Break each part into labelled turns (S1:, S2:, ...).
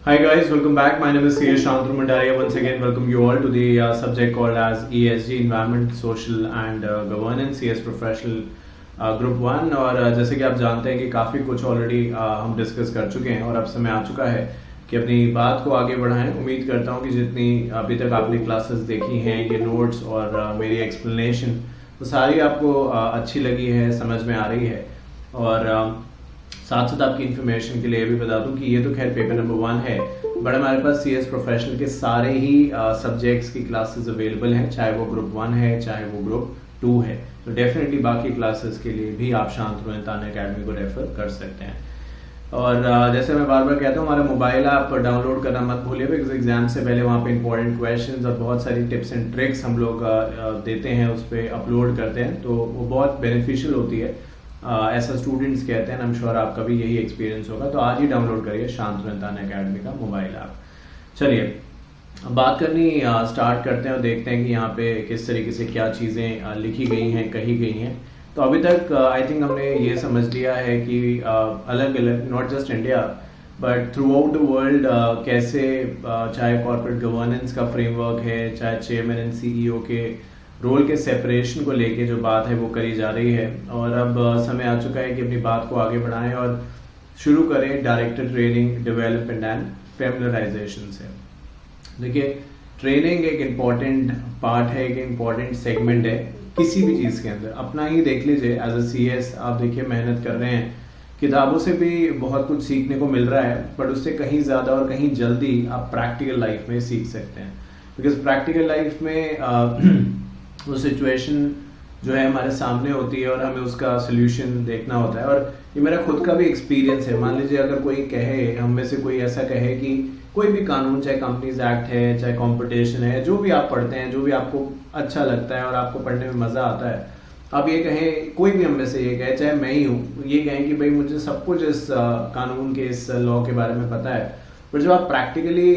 S1: Hi guys, welcome back. My name is CS Shantanu Mandaria. Once again, welcome you all to the subject called as ESG, Environment, Social and Governance, CS Professional Group 1। और जैसे कि आप जानते हैं कि काफ़ी कुछ already हम डिस्कस कर चुके हैं और अब समय आ चुका है कि अपनी बात को आगे बढ़ाएं। उम्मीद करता हूं कि जितनी अभी तक आपने क्लासेस देखी हैं, ये नोट्स और मेरी एक्सप्लेनेशन वो सारी आपको अच्छी लगी है, समझ में आ रही है। और साथ साथ आपकी इन्फॉर्मेशन के लिए भी बता दूं कि ये तो खैर पेपर नंबर 1 है, बट हमारे पास CS प्रोफेशनल के सारे ही सब्जेक्ट्स की क्लासेस अवेलेबल हैं, चाहे वो ग्रुप 1 है चाहे वो ग्रुप 2 है। तो डेफिनेटली बाकी क्लासेस के लिए भी आप शांतनु अकेडमी को रेफर कर सकते हैं। और जैसे मैं बार बार कहता हूँ, हमारा मोबाइल ऐप डाउनलोड करना मत भूलिए, बिकॉज एग्जाम से पहले वहाँ पे इंपॉर्टेंट क्वेश्चंस और बहुत सारी टिप्स एंड ट्रिक्स हम लोग देते हैं, उस पर अपलोड करते हैं, तो वो बहुत बेनिफिशियल होती है। ऐसा स्टूडेंट्स कहते हैं, आई एम श्योर आपका भी यही एक्सपीरियंस होगा। तो आज ही डाउनलोड करिए शांतनु अकेडमी का मोबाइल ऐप। चलिए अब बात करनी स्टार्ट करते हैं और देखते हैं कि यहाँ पे किस तरीके से क्या चीज़ें लिखी गई हैं, कही गई हैं। तो अभी तक आई थिंक हमने ये समझ लिया है कि अलग अलग, not just India but through out the world, कैसे चाहे कॉर्पोरेट गवर्नेंस का फ्रेमवर्क है, चाहे चेयरमैन एंड CEO के रोल के सेपरेशन को लेके जो बात है वो करी जा रही है। और अब समय आ चुका है कि अपनी बात को आगे बढ़ाएं और शुरू करें डायरेक्टर ट्रेनिंग, डेवलपमेंट एंड फैमिलराइजेशन से। देखिए, ट्रेनिंग एक इम्पॉर्टेंट पार्ट है, एक इम्पॉर्टेंट सेगमेंट है किसी भी चीज़ के अंदर। अपना ही देख लीजिए, एज अ CS आप देखिए मेहनत कर रहे हैं, किताबों से भी बहुत कुछ सीखने को मिल रहा है, बट उससे कहीं ज़्यादा और कहीं जल्दी आप प्रैक्टिकल लाइफ में सीख सकते हैं। बिकॉज प्रैक्टिकल लाइफ में वो सिचुएशन जो है हमारे सामने होती है और हमें उसका सोल्यूशन देखना होता है। और ये मेरा खुद का भी एक्सपीरियंस है। मान लीजिए अगर कोई कहे, हम में से कोई ऐसा कहे कि कोई भी कानून, चाहे कंपनीज एक्ट है, चाहे कंपटीशन है, जो भी आप पढ़ते हैं, जो भी आपको अच्छा लगता है और आपको पढ़ने में मजा आता है, आप ये कहें, कोई भी हम में से ये कहे, चाहे मैं ही हूँ, ये कहें कि भाई मुझे सब कुछ इस कानून के, इस लॉ के बारे में पता है, पर जब आप प्रैक्टिकली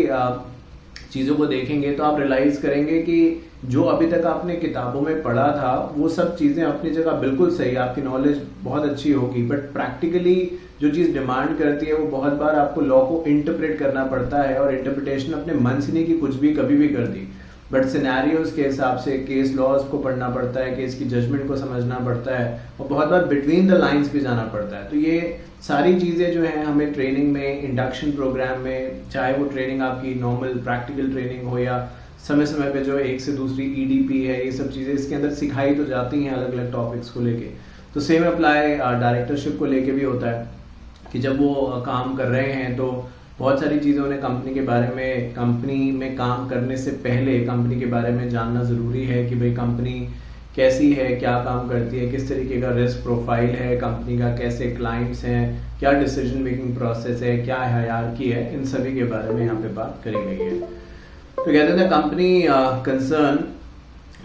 S1: चीज़ों को देखेंगे तो आप रियलाइज करेंगे कि जो अभी तक आपने किताबों में पढ़ा था वो सब चीज़ें अपनी जगह बिल्कुल सही, आपकी नॉलेज बहुत अच्छी होगी, बट प्रैक्टिकली जो चीज़ डिमांड करती है वो बहुत बार आपको लॉ को इंटरप्रेट करना पड़ता है। और इंटरप्रिटेशन अपने मन से नहीं कि कुछ भी कभी भी कर दी, बट सिनेरियोज के हिसाब से केस लॉज को पढ़ना पड़ता है, केस की जजमेंट को समझना पड़ता है, और बहुत बार बिटवीन द लाइंस भी जाना पड़ता है। तो ये सारी चीज़ें जो हैं हमें ट्रेनिंग में, इंडक्शन प्रोग्राम में, चाहे वो ट्रेनिंग आपकी नॉर्मल प्रैक्टिकल ट्रेनिंग हो या समय समय पे जो एक से दूसरी EDP है, ये सब चीज़ें इसके अंदर सिखाई तो जाती हैं अलग अलग टॉपिक्स को लेके। तो सेम अप्लाई डायरेक्टरशिप को लेके भी होता है कि जब वो काम कर रहे हैं तो बहुत सारी चीज़ें उन्हें कंपनी के बारे में, कंपनी में काम करने से पहले कंपनी के बारे में जानना ज़रूरी है कि भाई कंपनी कैसी है, क्या काम करती है, किस तरीके का रिस्क प्रोफाइल है कंपनी का, कैसे क्लाइंट्स हैं, क्या डिसीजन मेकिंग प्रोसेस है, क्या हायरार्की है, इन सभी के बारे में यहाँ पे बात करी गई है। तो कहते हैं company concern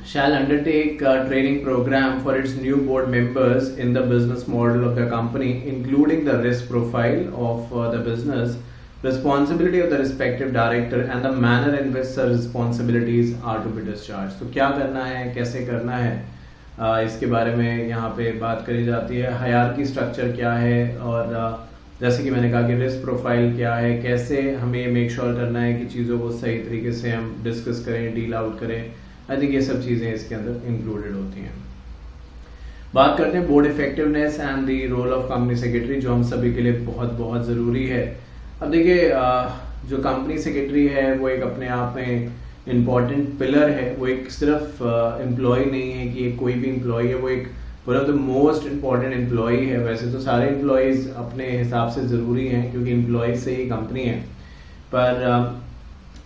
S1: shall undertake a training program for its new board members in the business model of the company, including the risk profile of the business, responsibility of the respective director and the manner in which the responsibilities are to be discharged। तो क्या करना है, कैसे करना है, इसके बारे में यहाँ पे बात करी जाती है। हायरार्की स्ट्रक्चर क्या है, और जैसे कि मैंने कहा कि रिस्क प्रोफाइल क्या है, कैसे हमें मेक श्योर करना है कि चीज़ों को सही तरीके से हम डिस्कस करें, डील आउट करें। आई थिंक ये सब चीज़ें इसके अंदर इंक्लूडेड होती हैं। बात करते हैं board effectiveness and the role of company secretary, जो हम सभी के लिए बहुत बहुत ज़रूरी है। अब देखिए, जो कंपनी सेक्रेटरी है वो एक अपने आप में इम्पॉर्टेंट पिलर है। वो एक सिर्फ एम्प्लॉय नहीं है कि कोई भी एम्प्लॉय है, वो एक one of the most important employ है। वैसे तो सारे एम्प्लॉयज़ अपने हिसाब से ज़रूरी हैं क्योंकि एम्प्लॉय से ही कंपनी है, पर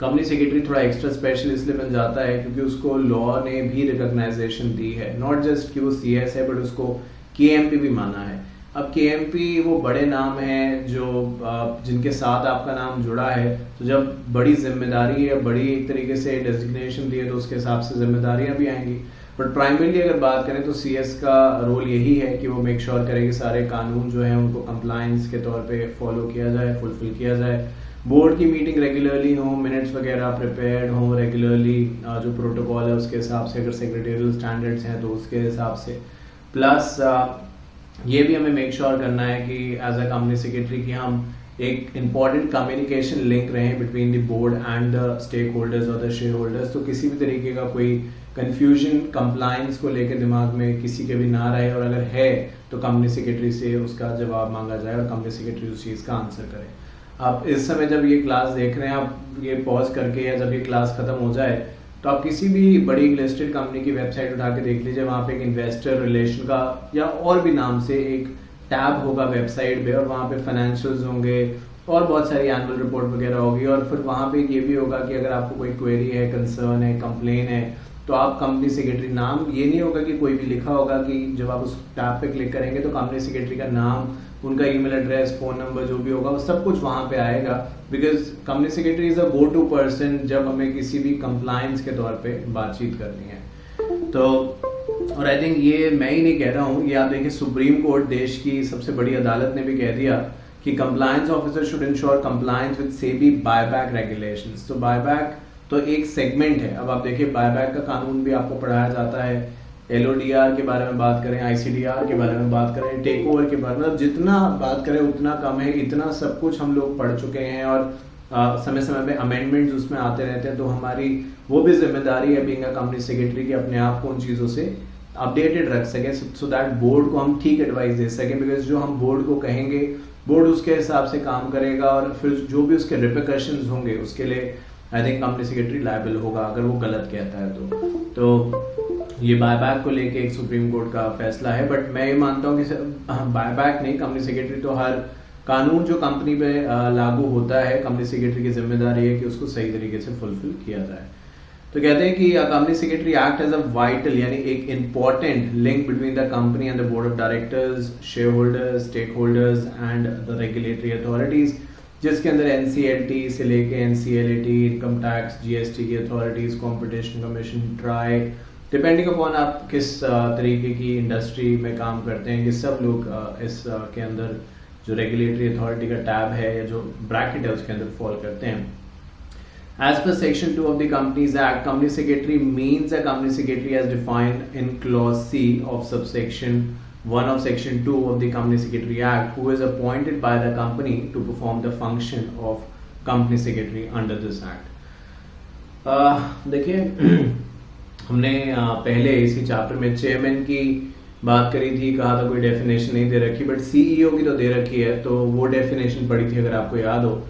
S1: कंपनी सेक्रेटरी थोड़ा एक्स्ट्रा स्पेशल इसलिए बन जाता है क्योंकि उसको लॉ ने भी रिकॉग्नाइजेशन दी है, नॉट जस्ट कि वो CS है, बट उसको KMP भी माना है। अब KMP वो बड़े नाम हैं जो जिनके साथ आपका नाम जुड़ा है, तो जब बड़ी जिम्मेदारी है, बड़ी एक तरीके से डेजिग्नेशन दी है, तो उसके हिसाब से जिम्मेदारियां भी आएंगी। बट प्राइमरीली अगर बात करें तो CS का रोल यही है कि वो मेक श्योर करे कि सारे कानून जो है उनको कंप्लायंस के तौर पे फॉलो किया जाए, फुलफिल किया जाए। बोर्ड की मीटिंग रेगुलरली हो, मिनट्स वगैरह प्रिपेयर्ड हो रेगुलरली, जो प्रोटोकॉल है उसके हिसाब से, अगर सेक्रेटेरियल स्टैंडर्ड्स हैं तो उसके हिसाब से। प्लस ये भी हमें मेक श्योर करना है कि एज अ कंपनी सेक्रेटरी कि हम एक इम्पॉर्टेंट कम्युनिकेशन लिंक रहे between the board and the stakeholders और द शेयर होल्डर्स। तो किसी भी तरीके का कोई कंफ्यूजन कंप्लायंस को लेकर दिमाग में किसी के भी ना रहे, और अगर है तो कंपनी सेक्रेटरी से उसका जवाब मांगा जाए और कंपनी सेक्रेटरी उस चीज़ का आंसर करे। आप इस समय जब ये क्लास देख रहे हैं, आप ये पॉज करके या जब ये क्लास खत्म हो जाए तो आप किसी भी बड़ी लिस्टेड कंपनी की वेबसाइट उठा के देख लीजिए, वहाँ पे एक इन्वेस्टर रिलेशन का या और भी नाम से एक टैब होगा वेबसाइट पे, और वहाँ पे फाइनेंशियल्स होंगे और बहुत सारी एनुअल रिपोर्ट वगैरह होगी, और फिर वहाँ पे ये भी होगा कि अगर आपको कोई क्वेरी है, कंसर्न है, कंप्लेन है, तो आप कंपनी सेक्रेटरी नाम, ये नहीं होगा कि कोई भी लिखा होगा कि जब आप उस टैब पे क्लिक करेंगे तो कंपनी सेक्रेटरी का नाम, उनका ईमेल एड्रेस, फोन नंबर जो भी होगा वो सब कुछ वहाँ पे आएगा, because company secretary is a go to person जब हमें किसी भी कंप्लायंस के तौर पे बातचीत करनी है। तो और आई थिंक ये मैं ही नहीं कह रहा हूँ, ये आप देखिए सुप्रीम कोर्ट, देश की सबसे बड़ी अदालत ने भी कह दिया कि compliance officer should ensure compliance with SEBI buyback regulations. तो बायबैक तो एक सेगमेंट है। अब आप देखिए बायबैक का कानून भी आपको पढ़ाया जाता है, LODR के बारे में बात करें, ICDR के बारे में बात करें, टेक ओवर के बारे में, मतलब जितना बात करें उतना कम है। इतना सब कुछ हम लोग पढ़ चुके हैं और समय समय पे अमेंडमेंट्स उसमें आते रहते हैं। तो हमारी वो भी जिम्मेदारी है बीइंग अ कंपनी सेक्रेटरी कि अपने आप को उन चीज़ों से अपडेटेड रख सके, सो दैट बोर्ड को हम ठीक एडवाइस दे सकें। बिकॉज जो हम बोर्ड को कहेंगे बोर्ड उसके हिसाब से काम करेगा, और फिर जो भी उसके रिपरकशंस होंगे उसके लिए I think company secretary liable होगा अगर वो गलत कहता है तो ये बायबैक को लेके एक सुप्रीम कोर्ट का फैसला है। बट मैं ये मानता हूँ कि बायबैक नहीं, कंपनी सेक्रेटरी तो हर कानून जो कंपनी पे लागू होता है, कंपनी सेक्रेटरी की जिम्मेदारी है कि उसको सही तरीके से फुलफिल किया जाए। तो कहते हैं कि company secretary act as a vital, यानी एक important link between the company and the board of directors, share holders, stake holders and the regulatory authorities, जिसके अंदर NCLT से लेके NCLAT, इनकम टैक्स, GST की authorities, competition commission, TRAI, depending upon आप किस तरीके की इंडस्ट्री में काम करते हैं, ये सब लोग इस के अंदर जो रेगुलेटरी अथॉरिटी का टैब है या जो ब्रैकेट है उसके अंदर फॉल करते हैं। As per Section 2 of the Companies Act, Company Secretary means a Company Secretary as defined in Clause C of subsection 1 of Section 2 of the Company Secretary Act, who is appointed by the company to perform the function of Company Secretary under this Act. देखिए हमने पहले इसी chapter में chairman की बात करी थी, कहा था कोई डेफिनेशन नहीं दे रखी, बट CEO की तो दे रखी है। तो वो डेफिनेशन पढ़ी थी अगर आपको याद हो,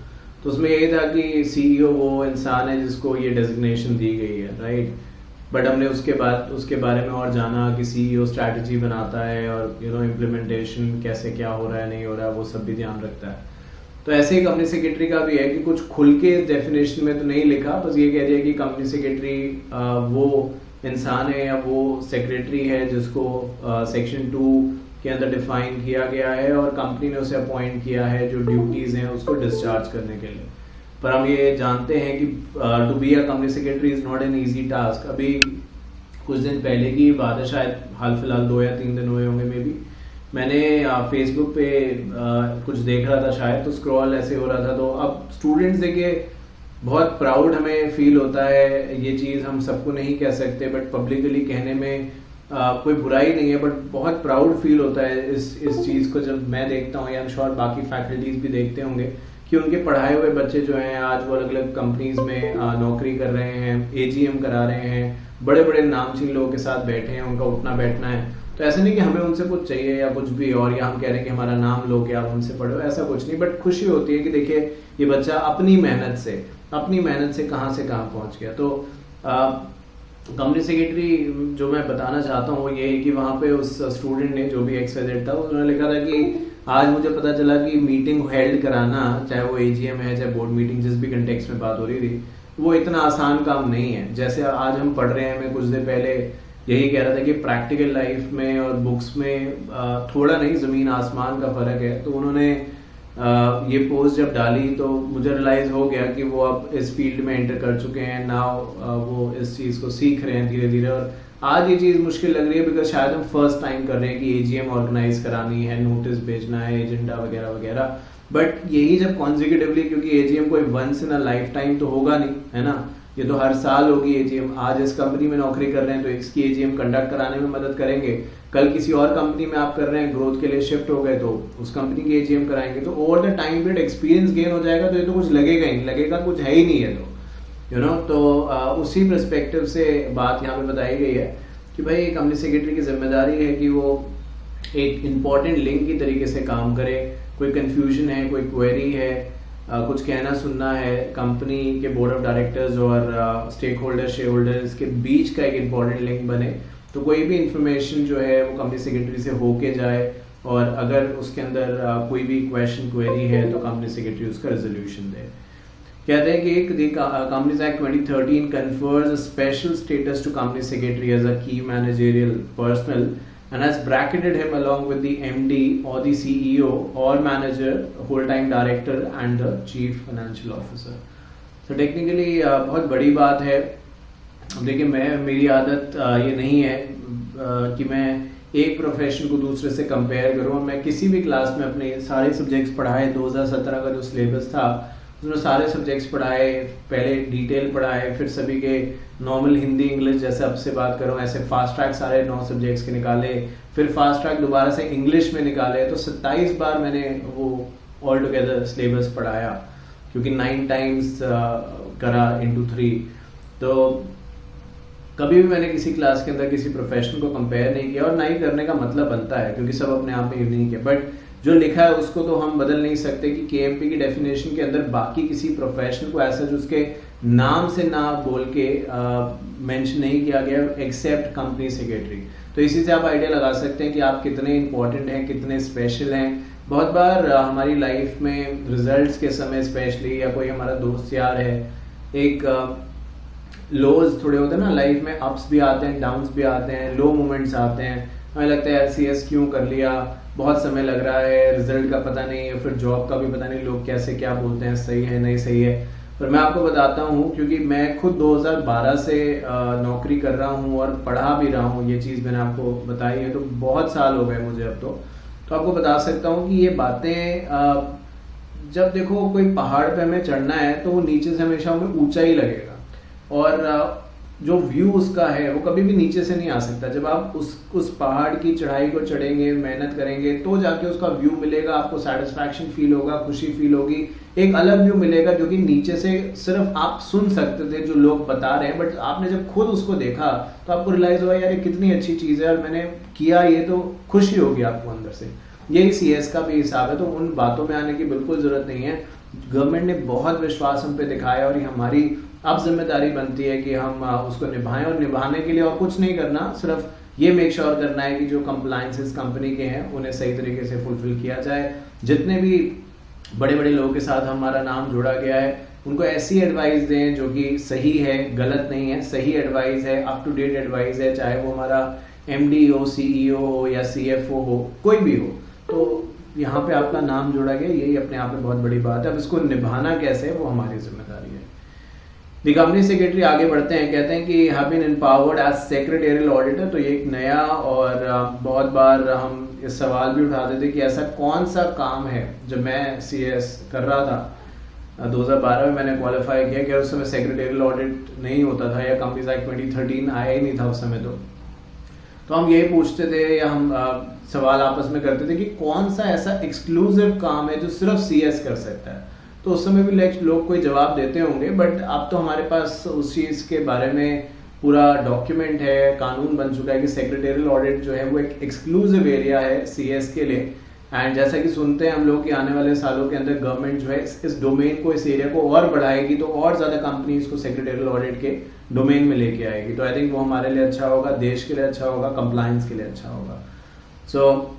S1: तो उसमें यही था कि CEO वो इंसान है जिसको ये डेजिग्नेशन दी गई है, राइट। बट हमने उसके बारे में और जाना कि CEO स्ट्रैटेजी बनाता है और इम्प्लीमेंटेशन कैसे क्या हो रहा है नहीं हो रहा है वो सब भी ध्यान रखता है। तो ऐसे ही कंपनी सेक्रेटरी का भी है कि कुछ खुल के डेफिनेशन में तो नहीं लिखा, बस ये कह दिया कि कंपनी सेक्रेटरी वो इंसान है या वो सेक्रेटरी है जिसको सेक्शन 2 के अंदर डिफाइन किया गया है और कंपनी ने उसे अपॉइंट किया है जो ड्यूटीज हैं उसको डिस्चार्ज करने के लिए। पर हम ये जानते हैं कि to be a company secretary is not an easy task. अभी कुछ दिन पहले की बात है, शायद हाल फिलहाल 2 या 3 दिन हुए होंगे मे बी, मैंने फेसबुक पे कुछ देख रहा था शायद, तो स्क्रॉल ऐसे हो रहा था। तो अब स्टूडेंट्स देखिए बहुत प्राउड हमें फील होता है, ये चीज़ हम सबको नहीं कह सकते बट पब्लिकली कहने में कोई बुराई नहीं है, बट बहुत प्राउड फील होता है इस चीज़ को जब मैं देखता हूँ, या आई एम श्योर बाकी फैकल्टीज भी देखते होंगे कि उनके पढ़ाए हुए बच्चे जो हैं आज वो अलग अलग कंपनीज में नौकरी कर रहे हैं, AGM करा रहे हैं, बड़े बड़े नामचीन लोगों के साथ बैठे हैं, उनका उठना बैठना है। तो ऐसा नहीं कि हमें उनसे कुछ चाहिए या कुछ भी और, या हम कह रहे हैं कि हमारा नाम लो कि आप हमसे पढ़ो, ऐसा कुछ नहीं। बट खुशी होती है कि देखिए ये बच्चा अपनी मेहनत से कहाँ से कहाँ पहुँच गया। तो कंपनी सेक्रेटरी जो मैं बताना चाहता हूँ वो ये है कि वहाँ पे उस स्टूडेंट ने, जो भी XYZ था, उन्होंने लिखा था कि आज मुझे पता चला कि मीटिंग हेल्ड कराना, चाहे वो AGM है चाहे बोर्ड मीटिंग, जिस भी कंटेक्स्ट में बात हो रही थी, वो इतना आसान काम नहीं है। जैसे आज हम पढ़ रहे हैं, मैं कुछ देर पहले यही कह रहा था कि प्रैक्टिकल लाइफ में और बुक्स में थोड़ा नहीं ज़मीन आसमान का फ़र्क है। तो उन्होंने ये पोस्ट जब डाली तो मुझे रियलाइज हो गया कि वो अब इस फील्ड में एंटर कर चुके हैं, नाउ वो इस चीज़ को सीख रहे हैं धीरे धीरे। और आज ये चीज़ मुश्किल लग रही है बिकॉज शायद हम फर्स्ट टाइम कर रहे हैं कि AGM ऑर्गेनाइज करानी है, नोटिस भेजना है, एजेंडा वगैरह वगैरह। बट यही जब कॉन्जिक्यूटिवली, क्योंकि AGM कोई once in a life time तो होगा नहीं, है ना, ये तो हर साल होगी एजीएम। आज इस कंपनी में नौकरी कर रहे हैं तो इसकी एजीएम कंडक्ट कराने में मदद करेंगे, कल किसी और कंपनी में आप कर रहे हैं, ग्रोथ के लिए शिफ्ट हो गए तो उस कंपनी की एजीएम कराएंगे। तो over the time period experience gain हो जाएगा, तो ये तो कुछ लगेगा ही, लगेगा कुछ है ही नहीं है तो तो उसी पर्सपेक्टिव से बात यहाँ पे बताई गई है कि भाई कंपनी सेक्रेटरी की जिम्मेदारी है कि वो एक इम्पॉर्टेंट लिंक की तरीके से काम करे। कोई कंफ्यूजन है, कोई क्वेरी है, कुछ कहना सुनना है, कंपनी के बोर्ड ऑफ डायरेक्टर्स और स्टेक होल्डर शेयर होल्डर्स के बीच का एक इम्पॉर्टेंट लिंक बने। तो कोई भी इंफॉर्मेशन जो है वो कंपनी सेक्रेटरी से होके जाए, और अगर उसके अंदर कोई भी क्वेश्चन क्वेरी है तो कंपनी सेक्रेटरी उसका रेजोल्यूशन दे। कहते हैं कि companies act 2013 confers a special status to company secretary as a key managerial personnel and has bracketed him along with the MD or the CEO or manager, whole-time director and the chief financial officer. So technically बहुत बड़ी बात है। देखिए मेरी आदत ये नहीं है कि मैं एक प्रोफेशन को दूसरे से कंपेयर करूँ। मैं किसी भी क्लास में अपने सारे सब्जेक्ट्स पढ़ाए, 2017 का जो सिलेबस था उसमें सारे सब्जेक्ट्स पढ़ाए, पहले डिटेल पढ़ाए, फिर सभी के नॉर्मल हिंदी इंग्लिश, जैसे अब से बात करूँ ऐसे फास्ट ट्रैक सारे 9 सब्जेक्ट्स के निकाले, फिर फास्ट ट्रैक दोबारा से इंग्लिश में निकाले। तो 27 बार मैंने वो ऑल टुगेदर सिलेबस पढ़ाया, क्योंकि 9 टाइम्स करा इंटू 3। तो कभी भी मैंने किसी क्लास के अंदर किसी प्रोफेशन को कंपेयर नहीं किया, और ना ही करने का मतलब बनता है, क्योंकि सब अपने आप में यूनिक है। बट जो लिखा है उसको तो हम बदल नहीं सकते कि केएमपी की डेफिनेशन के अंदर बाकी किसी प्रोफेशन को ऐसा जो उसके नाम से ना बोल के मेंशन नहीं किया गया एक्सेप्ट कंपनी सेक्रेटरी। तो इसी से आप आइडिया लगा सकते हैं कि आप कितने इंपॉर्टेंट हैं, कितने स्पेशल हैं। बहुत बार हमारी लाइफ में रिजल्ट्स के समय स्पेशली, या कोई हमारा दोस्त यार है, एक लोज थोड़े होते हैं ना लाइफ में, अप्स भी आते हैं, डाउन्स भी आते हैं, लो मोमेंट्स आते हैं। हमें लगता है यार सीएस क्यों कर लिया, बहुत समय लग रहा है, रिजल्ट का पता नहीं है, फिर जॉब का भी पता नहीं, लोग कैसे क्या बोलते हैं, सही है नहीं सही है। पर मैं आपको बताता हूँ, क्योंकि मैं खुद 2012 से नौकरी कर रहा हूँ और पढ़ा भी रहा हूँ, ये चीज़ मैंने आपको बताई है, तो बहुत साल हो गए मुझे अब तो आपको बता सकता हूँ कि ये बातें जब देखो कोई पहाड़ पे हमें चढ़ना है तो वो नीचे से हमेशा हमें ऊंचा ही लगेगा, और जो व्यू उसका है वो कभी भी नीचे से नहीं आ सकता। जब आप उस पहाड़ की चढ़ाई को चढ़ेंगे, मेहनत करेंगे, तो जाके उसका व्यू मिलेगा, आपको सेटिस्फैक्शन फील होगा, खुशी फील होगी, एक अलग व्यू मिलेगा जो कि नीचे से सिर्फ आप सुन सकते थे जो लोग बता रहे हैं, बट आपने जब खुद उसको देखा तो आपको रियलाइज हुआ यार ये कितनी अच्छी चीज़ है और मैंने किया ये, तो खुशी होगी आपको अंदर से। यही सीएस का भी हिसाब है। तो उन बातों में आने की बिल्कुल जरूरत नहीं है। गवर्नमेंट ने बहुत विश्वास हम पे दिखाया, और ये हमारी अब जिम्मेदारी बनती है कि हम उसको निभाएं, और निभाने के लिए और कुछ नहीं करना, सिर्फ ये मेक श्योर करना है कि जो कंप्लायंसेस कंपनी के हैं उन्हें सही तरीके से फुलफिल किया जाए। जितने भी बड़े बड़े लोगों के साथ हमारा नाम जुड़ा गया है उनको ऐसी एडवाइस दें जो कि सही है, गलत नहीं है, सही एडवाइस है, अप टू डेट एडवाइस है, चाहे वो हमारा एमडी हो, सीईओ हो या सीएफओ हो, कोई भी हो। तो यहाँ पे आपका नाम जोड़ा गया, यही अपने आप में बहुत बड़ी बात है। अब इसको निभाना कैसे है वो हमारी जिम्मेदारी है। दी कंपनी सेक्रेटरी आगे बढ़ते हैं, कहते हैं कि have been empowered as secretarial auditor. तो ये एक नया, और बहुत बार हम इस सवाल भी उठाते थे कि ऐसा कौन सा काम है। जब मैं सीएस कर रहा था 2012 में मैंने क्वालिफाई किया कि उस समय सेक्रेटेरियल ऑडिट नहीं होता था, या कंपनीज एक्ट 2013 आया ही नहीं था उस समय। तो हम यही पूछते थे, या हम सवाल आपस में करते थे कि कौन सा ऐसा एक्सक्लूसिव काम है जो सिर्फ सीएस कर सकता है। तो उस समय भी लोग कोई जवाब देते होंगे, बट अब तो हमारे पास उस चीज़ के बारे में पूरा डॉक्यूमेंट है, कानून बन चुका है कि सेक्रेटेरियल ऑडिट जो है वो एक एक्सक्लूसिव एरिया है सीएस के लिए। एंड जैसा कि सुनते हैं हम लोग कि आने वाले सालों के अंदर गवर्नमेंट जो है इस डोमेन को, इस एरिया को और बढ़ाएगी, तो और ज़्यादा कंपनीज को सेक्रेटेरियल ऑडिट के डोमेन में लेके आएगी। तो आई थिंक वो हमारे लिए अच्छा होगा, देश के लिए अच्छा होगा, कंप्लायंस के लिए अच्छा होगा। सो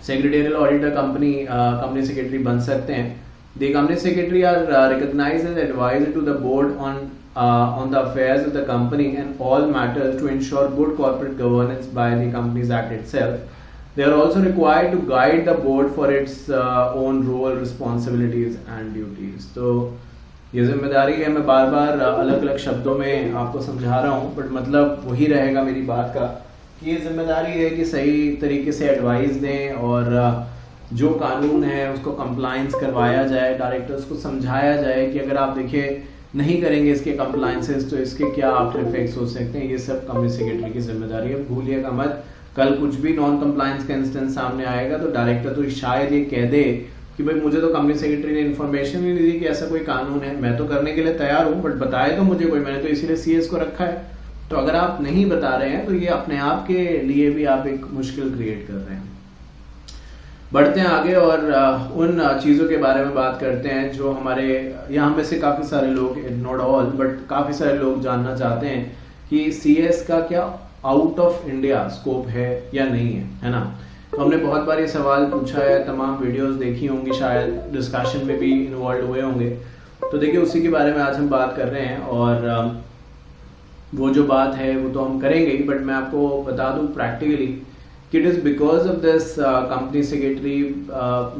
S1: सेक्रेटेरियल ऑडिटर कंपनी सेक्रेटरी बन सकते हैं। The company secretary are recognized as advisor to the board on the affairs of the company and all matters to ensure good corporate governance by the Companies Act itself. They are also required to guide the board for its own role, responsibilities and duties. तो ये जिम्मेदारी है, मैं बार बार अलग अलग शब्दों में आपको समझा रहा हूँ, बट मतलब वही रहेगा मेरी बात का कि ये जिम्मेदारी है कि सही तरीके से एडवाइस दें, और जो कानून है उसको कंप्लायंस करवाया जाए, डायरेक्टर्स को समझाया जाए कि अगर आप देखिए नहीं करेंगे इसके कंप्लायंसेस तो इसके क्या आफ्टर इफेक्ट्स हो सकते हैं, ये सब कंपनी सेक्रेटरी की जिम्मेदारी है। भूलिएगा मत, कल कुछ भी नॉन कंप्लायंस का इंस्टेंस सामने आएगा तो डायरेक्टर तो शायद ये कह दे कि भाई मुझे तो कंपनी सेक्रेटरी ने इन्फॉर्मेशन ही नहीं दी कि ऐसा कोई कानून है, मैं तो करने के लिए तैयार हूँ बट बताए तो मुझे कोई, मैंने तो इसीलिए सीएस को रखा है। तो अगर आप नहीं बता रहे हैं तो ये अपने आप के लिए भी आप एक मुश्किल क्रिएट कर रहे हैं। बढ़ते हैं आगे और उन चीज़ों के बारे में बात करते हैं जो हमारे यहाँ में से काफ़ी सारे लोग, नॉट ऑल बट काफ़ी सारे लोग जानना चाहते हैं कि सीएस का क्या आउट ऑफ इंडिया स्कोप है या नहीं है ना। तो हमने बहुत बार ये सवाल पूछा है, तमाम वीडियोस देखी होंगी, शायद डिस्कशन में भी इन्वॉल्व हुए होंगे। तो देखिए उसी के बारे में आज हम बात कर रहे हैं और वो जो बात है वो तो हम करेंगे ही, बट मैं आपको बता दूं प्रैक्टिकली कि it is because of this company secretary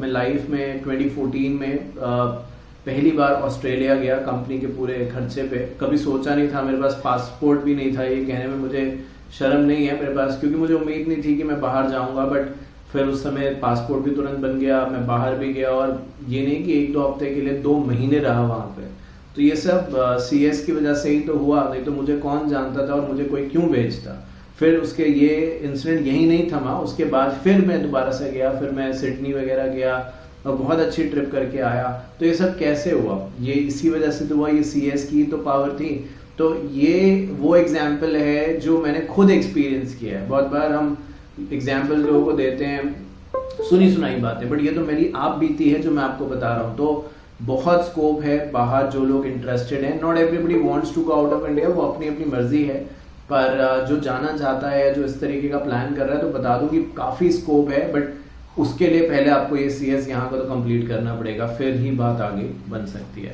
S1: मैं लाइफ में 2014 में पहली बार ऑस्ट्रेलिया गया कंपनी के पूरे खर्चे पे। कभी सोचा नहीं था, मेरे पास पासपोर्ट भी नहीं था, ये कहने में मुझे शर्म नहीं है मेरे पास, क्योंकि मुझे उम्मीद नहीं थी कि मैं बाहर जाऊंगा, बट फिर उस समय पासपोर्ट भी तुरंत बन गया, मैं बाहर भी गया और ये नहीं कि 1-2 हफ्ते के लिए 2 महीने रहा वहाँ पे। तो ये सब सीएस की वजह से ही तो हुआ, नहीं तो मुझे कौन जानता था और मुझे कोई क्यों भेजता। फिर उसके ये इंसिडेंट यही नहीं थमा, उसके बाद फिर मैं दोबारा से गया, फिर मैं सिडनी वगैरह गया और बहुत अच्छी ट्रिप करके आया। तो ये सब कैसे हुआ, ये इसी वजह से तो हुआ, ये सीएस की तो पावर थी। तो ये वो एग्जाम्पल है जो मैंने खुद एक्सपीरियंस किया है। बहुत बार हम एग्जाम्पल लोगों को देते हैं, सुनी सुनाई बातें, बट ये तो मेरी आप बीती है जो मैं आपको बता रहा हूँ। तो बहुत स्कोप है बाहर, जो लोग इंटरेस्टेड हैं, not everybody wants to go out of India, वो अपनी अपनी मर्जी है, पर जो जाना चाहता है, जो इस तरीके का प्लान कर रहा है, तो बता दूं कि काफ़ी स्कोप है, बट उसके लिए पहले आपको ये सीएस यहाँ का तो कंप्लीट करना पड़ेगा, फिर ही बात आगे बन सकती है।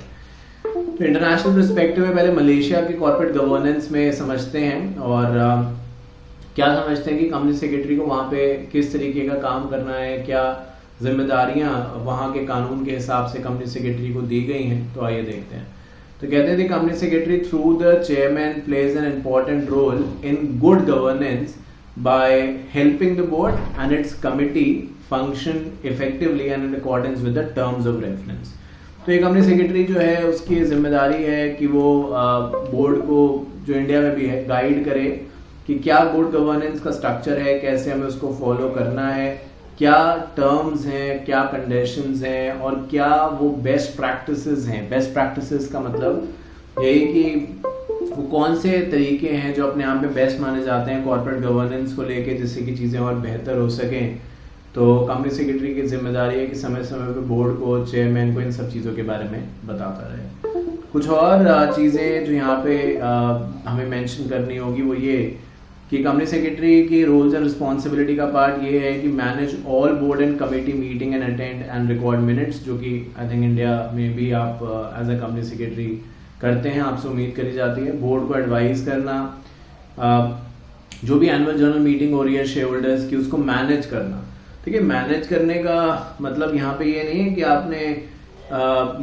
S1: तो इंटरनेशनल पर्सपेक्टिव में पहले मलेशिया के कॉर्पोरेट गवर्नेंस में समझते हैं और क्या समझते हैं कि कंपनी सेक्रेटरी को वहाँ पे किस तरीके का काम करना है, क्या जिम्मेदारियां वहाँ के कानून के हिसाब से कंपनी सेक्रेटरी को दी गई हैं। तो आइए देखते हैं। तो कहते हैं company secretary through the chairman plays an important role in good governance by helping the board and its committee function effectively and in accordance with the terms of reference. तो ये कंपनी सेक्रेटरी जो है उसकी जिम्मेदारी है कि वो board को, जो इंडिया में भी है, गाइड करे कि क्या गुड गवर्नेंस का स्ट्रक्चर है, कैसे हमें उसको फॉलो करना है, क्या टर्म्स हैं, क्या कंडीशंस हैं और क्या वो बेस्ट प्रैक्टिसेस हैं। बेस्ट प्रैक्टिसेस का मतलब यही कि वो कौन से तरीके हैं जो अपने आप में बेस्ट माने जाते हैं कॉर्पोरेट गवर्नेंस को लेके, जिससे कि चीज़ें और बेहतर हो सकें। तो कंपनी सेक्रेटरी की जिम्मेदारी है कि समय समय पे बोर्ड को, चेयरमैन को इन सब चीज़ों के बारे में बताता रहे। कुछ और चीज़ें जो यहाँ पे हमें मेंशन करनी होगी वो ये कि कंपनी सेक्रेटरी की रोल्स एंड रिस्पॉन्सिबिलिटी का पार्ट ये है कि manage all board and committee meeting and attend and record minutes, जो कि आई थिंक इंडिया में भी आप एज अ कंपनी सेक्रेटरी करते हैं, आपसे उम्मीद करी जाती है। बोर्ड को एडवाइस करना, जो भी एनुअल जनरल मीटिंग हो रही है शेयर होल्डर्स की, उसको मैनेज करना। ठीक है, मैनेज करने का मतलब यहाँ पे ये नहीं है कि आपने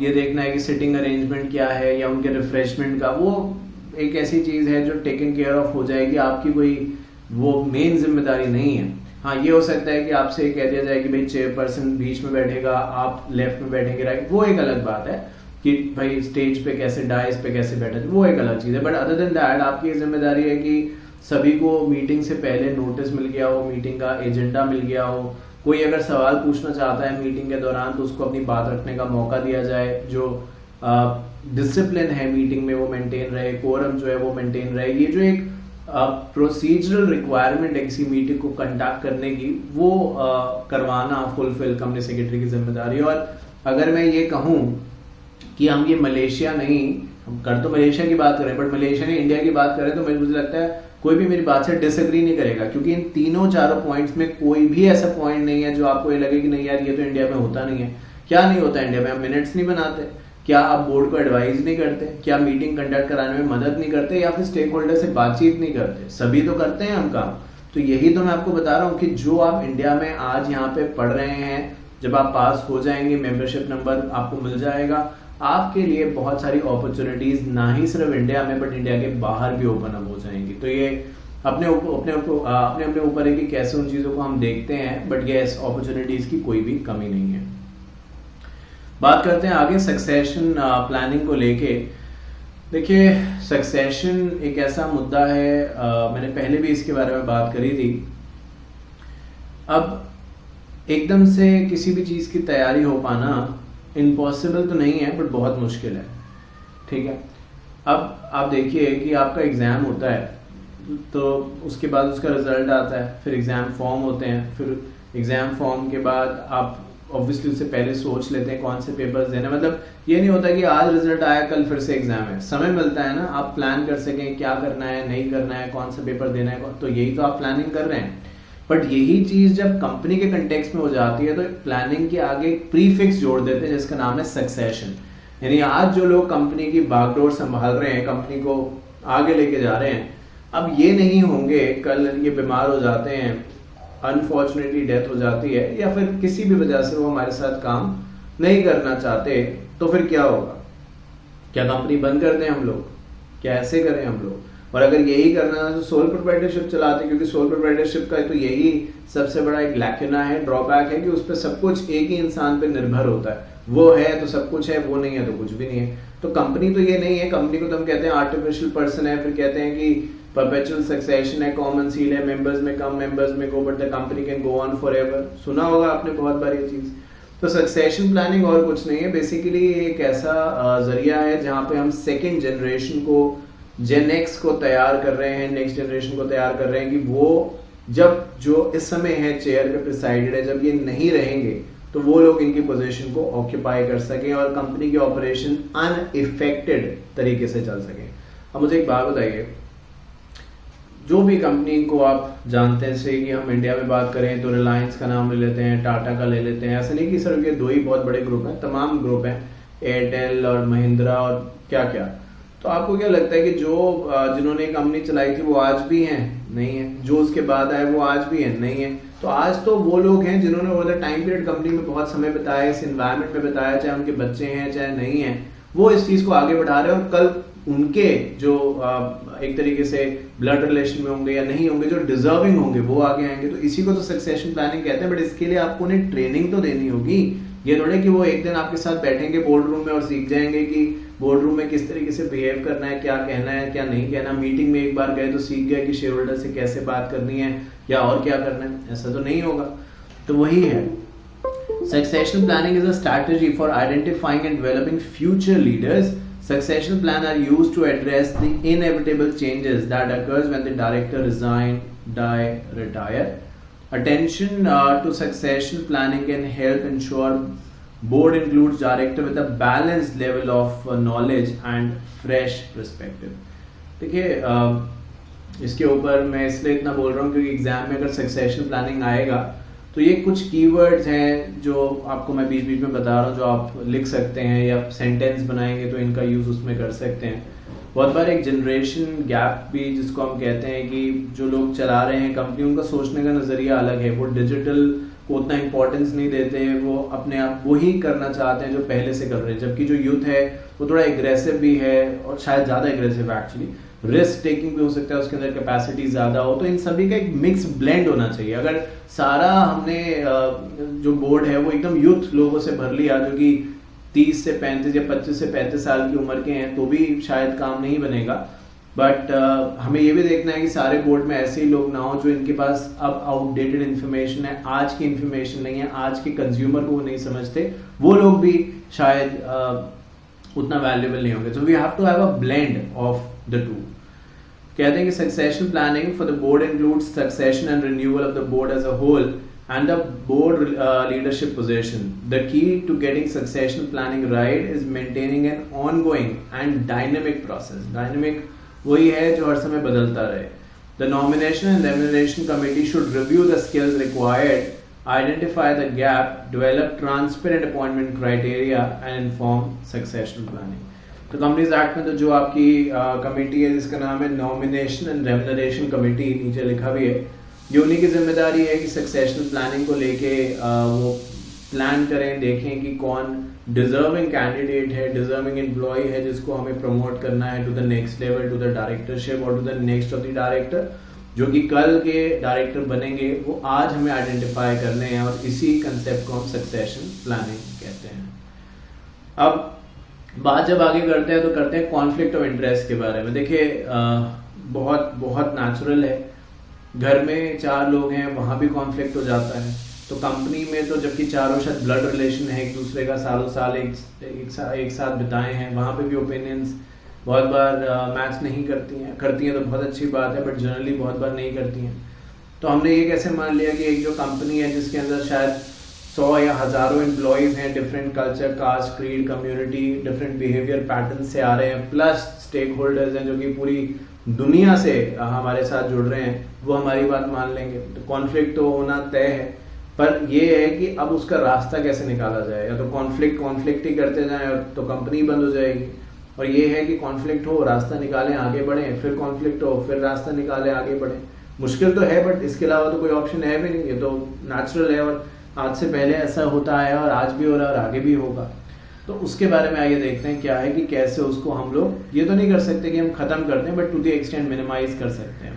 S1: ये देखना है कि सिटिंग अरेंजमेंट क्या है या उनके रिफ्रेशमेंट का, वो एक ऐसी चीज़ है जो टेकन केयर ऑफ हो जाएगी, आपकी कोई वो मेन जिम्मेदारी नहीं है। हाँ, ये हो सकता है कि आपसे कह दिया जाए कि भाई चेयरपर्सन बीच में बैठेगा, आप लेफ्ट में बैठेंगे, राइट, वो एक अलग बात है कि भाई स्टेज पे कैसे, डाइस पे कैसे बैठे, वो एक अलग चीज़ है। बट अदर देन दैट आपकी जिम्मेदारी है कि सभी को मीटिंग से पहले नोटिस मिल गया हो, मीटिंग का एजेंडा मिल गया हो, कोई अगर सवाल पूछना चाहता है मीटिंग के दौरान तो उसको अपनी बात रखने का मौका दिया जाए, जो डिसिप्लिन है मीटिंग में वो मेंटेन रहे, कोरम जो है वो मेंटेन रहे। ये जो एक प्रोसीजरल रिक्वायरमेंट है किसी मीटिंग को कंडक्ट करने की, वो करवाना फुलफिल कंपनी सेक्रेटरी की जिम्मेदारी। और अगर मैं ये कहूँ कि हम ये मलेशिया नहीं, हम कर तो मलेशिया की बात करें, बट मलेशिया ने इंडिया की बात करें तो मुझे लगता है कोई भी मेरी बात से डिसएग्री नहीं करेगा, क्योंकि इन तीनों चारों पॉइंट्स में कोई भी ऐसा पॉइंट नहीं है जो आपको ये लगे कि नहीं यार ये तो इंडिया में होता नहीं है। क्या नहीं होता इंडिया में? हम मिनट्स नहीं बनाते, क्या आप बोर्ड को एडवाइस नहीं करते, क्या मीटिंग कंडक्ट कराने में मदद नहीं करते, या फिर स्टेक होल्डर से बातचीत नहीं करते? सभी तो करते हैं हम काम। तो यही तो मैं आपको बता रहा हूँ कि जो आप इंडिया में आज यहाँ पे पढ़ रहे हैं, जब आप पास हो जाएंगे, मेंबरशिप नंबर आपको मिल जाएगा, आपके लिए बहुत सारी अपॉर्चुनिटीज ना ही सिर्फ इंडिया में बट इंडिया के बाहर भी ओपन अप हो जाएंगी। तो ये अपने ऊपर है कि कैसे उन चीज़ों को हम देखते हैं, बट ये अपॉर्चुनिटीज की कोई भी कमी नहीं है। बात करते हैं आगे सक्सेशन प्लानिंग को लेके। देखिए, सक्सेशन एक ऐसा मुद्दा है, मैंने पहले भी इसके बारे में बात करी थी। अब एकदम से किसी भी चीज़ की तैयारी हो पाना इम्पॉसिबल तो नहीं है, बट बहुत मुश्किल है। ठीक है, अब आप देखिए कि आपका एग्ज़ाम होता है, तो उसके बाद उसका रिजल्ट आता है, फिर एग्ज़ाम फॉर्म होते हैं, फिर एग्ज़ाम फॉर्म के बाद आप ऑब्वियसली उससे पहले सोच लेते हैं कौन से पेपर्स देने। मतलब ये नहीं होता कि आज रिजल्ट आया कल फिर से एग्ज़ाम है, समय मिलता है ना, आप प्लान कर सकें क्या करना है, नहीं करना है, कौन सा पेपर देना है, तो यही तो आप प्लानिंग कर रहे हैं। बट यही चीज़ जब कंपनी के कंटेक्स्ट में हो जाती है तो प्लानिंग के आगे प्रीफिक्स जोड़ देते हैं जिसका नाम है सक्सेशन। यानी आज जो लोग कंपनी की बागडोर संभाल रहे हैं, कंपनी को आगे लेके जा रहे हैं, अब ये नहीं होंगे कल ये बीमार हो जाते हैं, अनफॉर्चुनेटली डेथ हो जाती है, या फिर किसी भी वजह से वो हमारे साथ काम नहीं करना चाहते, तो फिर क्या होगा? क्या कंपनी बंद कर दें हम लोग? क्या ऐसे करें हम लोग? और अगर यही करना है तो सोल प्रोप्राइटरशिप चलाते, क्योंकि सोल प्रोप्राइटरशिप का तो यही सबसे बड़ा एक लैकिना है, ड्रॉबैक है कि उस पर सब कुछ एक ही इंसान पे निर्भर होता है। वो है तो सब कुछ है, वो नहीं है तो कुछ भी नहीं है। तो कंपनी तो ये नहीं है, कंपनी को तो हम कहते हैं आर्टिफिशियल पर्सन है, फिर कहते हैं कि परपेचुअल सक्सेशन है, कॉमन सील है, मेंबर्स में कम, मेंबर्स में go, but the company can go on forever. सुना होगा आपने बहुत बार ये चीज। तो सक्सेशन प्लानिंग और कुछ नहीं है, बेसिकली एक ऐसा जरिया है जहां पे हम सेकेंड जनरेशन को, जेन एक्स को तैयार कर रहे हैं, नेक्स्ट जनरेशन को तैयार कर रहे हैं कि वो जब जो इस समय है चेयर पे प्रिसाइडेड है, जब ये नहीं रहेंगे तो वो लोग इनकी पोजीशन को ऑक्यूपाई कर सकें और कंपनी के ऑपरेशन अनइफेक्टेड तरीके से चल सकें। अब मुझे एक बात बताइए, जो भी कंपनी को आप जानते हैं, जैसे कि हम इंडिया में बात करें तो रिलायंस का नाम ले लेते हैं, टाटा का ले लेते हैं, ऐसा नहीं कि सिर्फ ये दो ही बहुत बड़े ग्रुप हैं, तमाम ग्रुप हैं, एयरटेल और महिंद्रा और क्या क्या। तो आपको क्या लगता है कि जो जिन्होंने कंपनी चलाई थी वो आज भी हैं? नहीं है। जो उसके बाद आए वो आज भी हैं? नहीं है। तो आज तो वो लोग हैं जिन्होंने over the time period company में बहुत समय बिताया, इस एनवायरनमेंट में बिताया, चाहे उनके बच्चे हैं चाहे नहीं है, वो इस चीज को आगे बढ़ा रहे हैं, और कल उनके जो एक तरीके से ब्लड रिलेशन में होंगे या नहीं होंगे, जो डिजर्विंग होंगे वो आगे आएंगे। तो इसी को तो सक्सेशन प्लानिंग कहते हैं। बट इसके लिए आपको उन्हें ट्रेनिंग तो देनी होगी। ये थोड़े कि वो एक दिन आपके साथ बैठेंगे बोर्ड रूम में और सीख जाएंगे कि बोर्ड रूम में किस तरीके से बिहेव करना है, क्या कहना है, क्या नहीं कहना। मीटिंग में एक बार गए तो सीख गए कि शेयर होल्डर से कैसे बात करनी है या और क्या करना है, ऐसा तो नहीं होगा। तो वही है, succession planning is a strategy for identifying and developing future leaders. Succession plans are used to address the inevitable changes that occurs when the director resign, die, retire. Attention to succession planning can help ensure board includes director with a balanced level of knowledge and fresh perspective. देखिए, इसके ऊपर मैं इसलिए इतना बोल रहा हूँ क्योंकि एग्जाम में अगर सक्सेशन प्लानिंग आएगा तो ये कुछ कीवर्ड्स हैं जो आपको मैं बीच बीच में बता रहा हूँ, जो आप लिख सकते हैं या सेंटेंस बनाएंगे तो इनका यूज उसमें कर सकते हैं। बहुत बार एक जनरेशन गैप भी जिसको हम कहते हैं कि जो लोग चला रहे हैं कंपनी, उनका सोचने का नजरिया अलग है। वो डिजिटल को उतना इंपॉर्टेंस नहीं देते हैं, वो अपने आप वही करना चाहते हैं जो पहले से कर रहे हैं। जबकि जो यूथ है वो थोड़ा एग्रेसिव भी है, और शायद ज्यादा एग्रेसिव एक्चुअली, रिस्क टेकिंग भी हो सकता है, उसके अंदर कैपेसिटी ज्यादा हो। तो इन सभी का एक मिक्स ब्लेंड होना चाहिए। अगर सारा हमने जो बोर्ड है वो एकदम यूथ लोगों से भर लिया जो कि 30 से 35 या 25 से 35 साल की उम्र के हैं, तो भी शायद काम नहीं बनेगा। बट हमें ये भी देखना है कि सारे बोर्ड में ऐसे ही लोग ना हो जो इनके पास अब आउटडेटेड इन्फॉर्मेशन है, आज की इन्फॉर्मेशन नहीं है, आज के कंज्यूमर को वो नहीं समझते, वो लोग भी शायद उतना वैल्यूएबल नहीं होंगे। तो we have to have a blend of the two. कहते हैं कि succession planning for the board includes succession and renewal of the board as a whole and the board leadership position. The key to getting succession planning right is maintaining an ongoing and dynamic process. Dynamic वही है जो हर समय बदलता रहे. The nomination and remuneration committee should review the skills required, identify the gap, develop transparent appointment criteria and inform succession planning. तो companies act में तो जो आपकी कमेटी है जिसका नाम है नॉमिनेशन एंड रेम्यूनरेशन कमेटी, नीचे लिखा भी है, ये उन्हीं की जिम्मेदारी है कि सक्सेशन प्लानिंग को लेके वो प्लान करें, देखें कि कौन डिजर्विंग कैंडिडेट है, डिजर्विंग एम्प्लॉय है जिसको हमें प्रमोट करना है to the next level, to the directorship और to the next of the director, जो कि कल के डायरेक्टर बनेंगे, वो आज हमें आइडेंटिफाई करने हैं। और इसी कंसेप्ट को हम सक्सेशन प्लानिंग कहते हैं। अब बात जब आगे करते हैं तो करते हैं कॉन्फ्लिक्ट ऑफ इंटरेस्ट के बारे में। देखिए बहुत बहुत नेचुरल है, घर में 4 लोग हैं वहाँ भी कॉन्फ्लिक्ट हो जाता है, तो कंपनी में तो जबकि चारों शायद ब्लड रिलेशन है, एक दूसरे का सालों साल एक साथ बिताए हैं, वहाँ पे भी ओपिनियंस बहुत बार मैच नहीं करती हैं तो बहुत अच्छी बात है, बट जनरली बहुत बार नहीं करती हैं। तो हमने ये कैसे मान लिया कि एक जो कंपनी है जिसके अंदर शायद 100 या हजारों एम्प्लॉयज हैं, different culture, caste, creed, community, different behaviour pattern से आ रहे हैं, प्लस स्टेक होल्डर्स हैं जो कि पूरी दुनिया से हमारे साथ जुड़ रहे हैं, वो हमारी बात मान लेंगे, तो कॉन्फ्लिक्ट तो होना तय है। पर ये है कि अब उसका रास्ता कैसे निकाला जाए, या तो कॉन्फ्लिक्ट ही करते जाएं और तो कंपनी बंद हो जाएगी, और ये है कि कॉन्फ्लिक्ट हो, रास्ता निकालें, आगे बढ़ें, फिर कॉन्फ्लिक्ट हो, फिर रास्ता निकालें, आगे बढ़ें। मुश्किल तो है, बट इसके अलावा तो कोई ऑप्शन है भी नहीं, ये तो नेचुरल है और आज से पहले ऐसा होता है और आज भी हो रहा है और आगे भी होगा। तो उसके बारे में आइए देखते हैं क्या है कि कैसे उसको हम लोग, ये तो नहीं कर सकते कि हम खत्म कर दें, but to the extent minimise कर सकते हैं।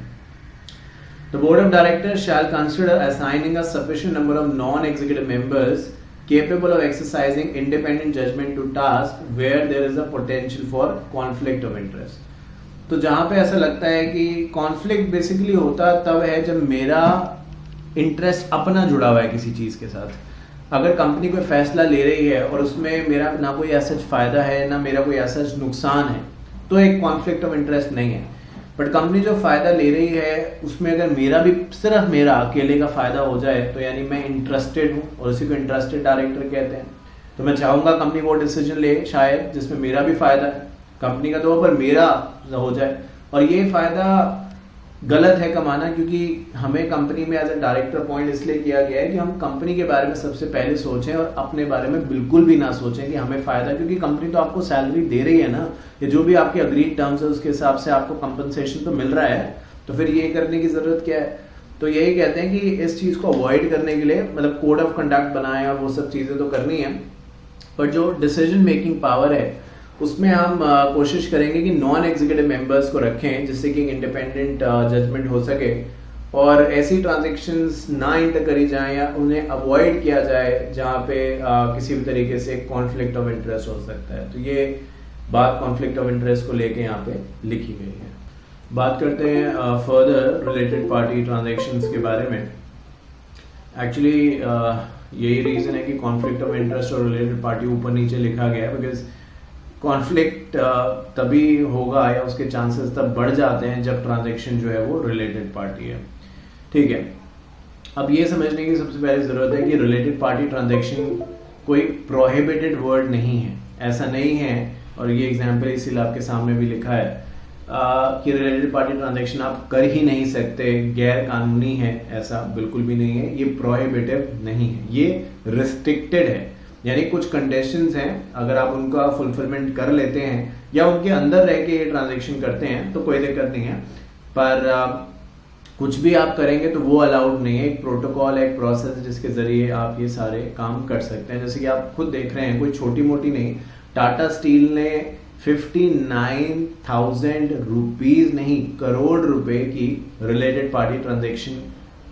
S1: The board of directors shall consider assigning a sufficient number of non-executive members capable of exercising independent judgment to tasks where there is a potential for conflict of interest. तो जहाँ पे ऐसा लगता है कि कॉन्फ्लिक्ट बेसिकली होता तब है जब मेरा इंटरेस्ट अपना जुड़ा हुआ है किसी चीज़ के साथ। अगर कंपनी कोई फैसला ले रही है और उसमें मेरा ना कोई ऐसा फायदा है ना मेरा कोई ऐसा नुकसान है, तो एक कॉन्फ्लिक्ट ऑफ इंटरेस्ट नहीं है। बट कंपनी जो फायदा ले रही है उसमें अगर मेरा भी सिर्फ मेरा अकेले का फायदा हो जाए तो यानी मैं इंटरेस्टेड हूँ, और उसी को इंटरेस्टेड डायरेक्टर कहते हैं। तो मैं चाहूंगा कंपनी वो डिसीजन ले शायद जिसमें मेरा भी फायदा है, कंपनी का तो पर मेरा हो जाए। और ये फायदा गलत है कमाना, क्योंकि हमें कंपनी में एज ए डायरेक्टर अपॉइंट इसलिए किया गया है कि हम कंपनी के बारे में सबसे पहले सोचें और अपने बारे में बिल्कुल भी ना सोचें कि हमें फायदा, क्योंकि कंपनी तो आपको सैलरी दे रही है ना, ये जो भी आपके अग्रीड टर्म्स है उसके हिसाब से आपको कंपनसेशन तो मिल रहा है, तो फिर ये करने की जरूरत क्या है। तो यही कहते हैं कि इस चीज को अवॉइड करने के लिए मतलब कोड ऑफ कंडक्ट बनाए और वो सब चीजें तो करनी है, पर जो डिसीजन मेकिंग पावर है उसमें हम कोशिश करेंगे कि नॉन एग्जीक्यूटिव मेंबर्स को रखें जिससे कि इंडिपेंडेंट जजमेंट हो सके और ऐसी ट्रांजैक्शंस ना इंटर करी जाएं या उन्हें अवॉइड किया जाए जहां पे किसी भी तरीके से कॉन्फ्लिक्ट ऑफ इंटरेस्ट हो सकता है। तो ये बात कॉन्फ्लिक्ट ऑफ इंटरेस्ट को लेके यहाँ पे लिखी गई है। बात करते हैं फर्दर रिलेटेड पार्टी ट्रांजैक्शंस के बारे में। एक्चुअली यही रीजन है कि कॉन्फ्लिक्ट ऑफ इंटरेस्ट और रिलेटेड पार्टी ऊपर नीचे लिखा गया है, बिकॉज कॉन्फ्लिक्ट तभी होगा या उसके चांसेस तब बढ़ जाते हैं जब ट्रांजैक्शन जो है वो रिलेटेड पार्टी है। ठीक है, अब ये समझने की सबसे पहले जरूरत है कि रिलेटेड पार्टी ट्रांजैक्शन कोई प्रोहिबिटेड वर्ड नहीं है, ऐसा नहीं है। और ये एग्जाम्पल इसीलिए आपके सामने भी लिखा है कि रिलेटेड पार्टी ट्रांजैक्शन आप कर ही नहीं सकते, गैर कानूनी है, ऐसा बिल्कुल भी नहीं है। ये प्रोहिबिटिव नहीं है, ये रिस्ट्रिक्टेड है, यानी कुछ कंडीशंस हैं, अगर आप उनका फुलफिलमेंट कर लेते हैं या उनके अंदर रह के ये ट्रांजैक्शन करते हैं तो कोई दिक्कत नहीं है, पर कुछ भी आप करेंगे तो वो अलाउड नहीं है। एक प्रोटोकॉल है, एक प्रोसेस जिसके जरिए आप ये सारे काम कर सकते हैं। जैसे कि आप खुद देख रहे हैं, कोई छोटी मोटी नहीं, टाटा स्टील ने 59,000 रुपीज नहीं करोड़ रुपए की रिलेटेड पार्टी ट्रांजैक्शन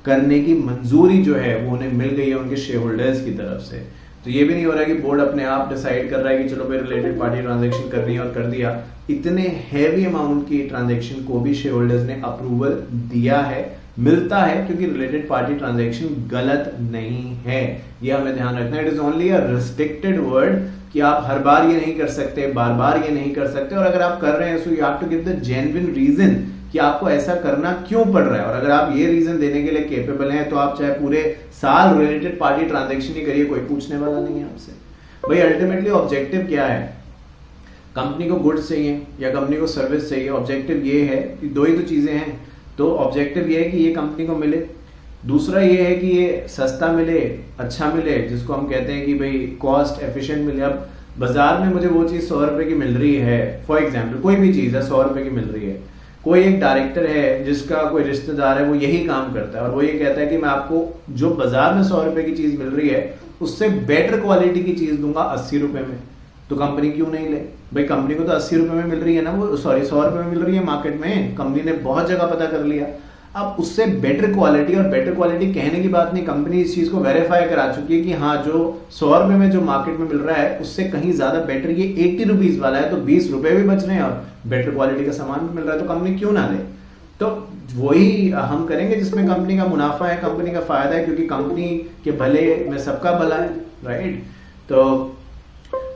S1: करने की मंजूरी जो है वो उन्हें मिल गई है उनके शेयर होल्डर्स की तरफ से। तो ये भी नहीं हो रहा है कि बोर्ड अपने आप डिसाइड कर रहा है कि चलो भाई रिलेटेड पार्टी ट्रांजैक्शन करनी है और कर दिया। इतने हैवी अमाउंट की ट्रांजैक्शन को भी शेयर होल्डर्स ने अप्रूवल दिया है, मिलता है, क्योंकि रिलेटेड पार्टी ट्रांजैक्शन गलत नहीं है, ये हमें ध्यान रखना है। It is only a restricted word कि आप हर बार ये नहीं कर सकते, बार बार ये नहीं कर सकते, और अगर आप कर रहे हैं so you have to give the genuine reason कि आपको ऐसा करना क्यों पड़ रहा है। और अगर आप ये रीजन देने के लिए केपेबल हैं तो आप चाहे पूरे साल रिलेटेड पार्टी ट्रांजैक्शन ही करिए, कोई पूछने वाला नहीं है आपसे। भाई अल्टीमेटली ऑब्जेक्टिव क्या है, कंपनी को गुड्स चाहिए या कंपनी को सर्विस चाहिए। ऑब्जेक्टिव ये है कि दो ही तो चीजें हैं, तो ऑब्जेक्टिव ये है कि ये कंपनी को मिले, दूसरा ये है कि ये सस्ता मिले, अच्छा मिले, जिसको हम कहते हैं कि भाई कॉस्ट एफिशिएंट मिले। अब बाजार में मुझे वो चीज 100 रुपए की मिल रही है, फॉर एग्जाम्पल कोई भी चीज है 100 रुपए की मिल रही है, कोई एक डायरेक्टर है जिसका कोई रिश्तेदार है वो यही काम करता है और वो ये कहता है कि मैं आपको जो बाजार में 100 रुपए की चीज मिल रही है उससे बेटर क्वालिटी की चीज दूंगा 80 रुपए में, तो कंपनी क्यों नहीं ले। भाई कंपनी को तो 80 रुपए में मिल रही है ना, वो सॉरी 100 रुपए में मिल रही है मार्केट में, कंपनी ने बहुत जगह पता कर लिया। अब उससे बेटर क्वालिटी, और बेटर क्वालिटी कहने की बात नहीं, कंपनी इस चीज को वेरीफाई करा चुकी है कि हाँ जो 100 रुपए में जो मार्केट में मिल रहा है उससे कहीं ज्यादा बेटर ये 80 रुपीज वाला है, तो 20 रुपए भी बच रहे हैं और बेटर क्वालिटी का सामान भी मिल रहा है, तो कंपनी क्यों ना ले। तो वही हम करेंगे जिसमें कंपनी का मुनाफा है, कंपनी का फायदा है, क्योंकि कंपनी के भले में सबका भला है, राइट। तो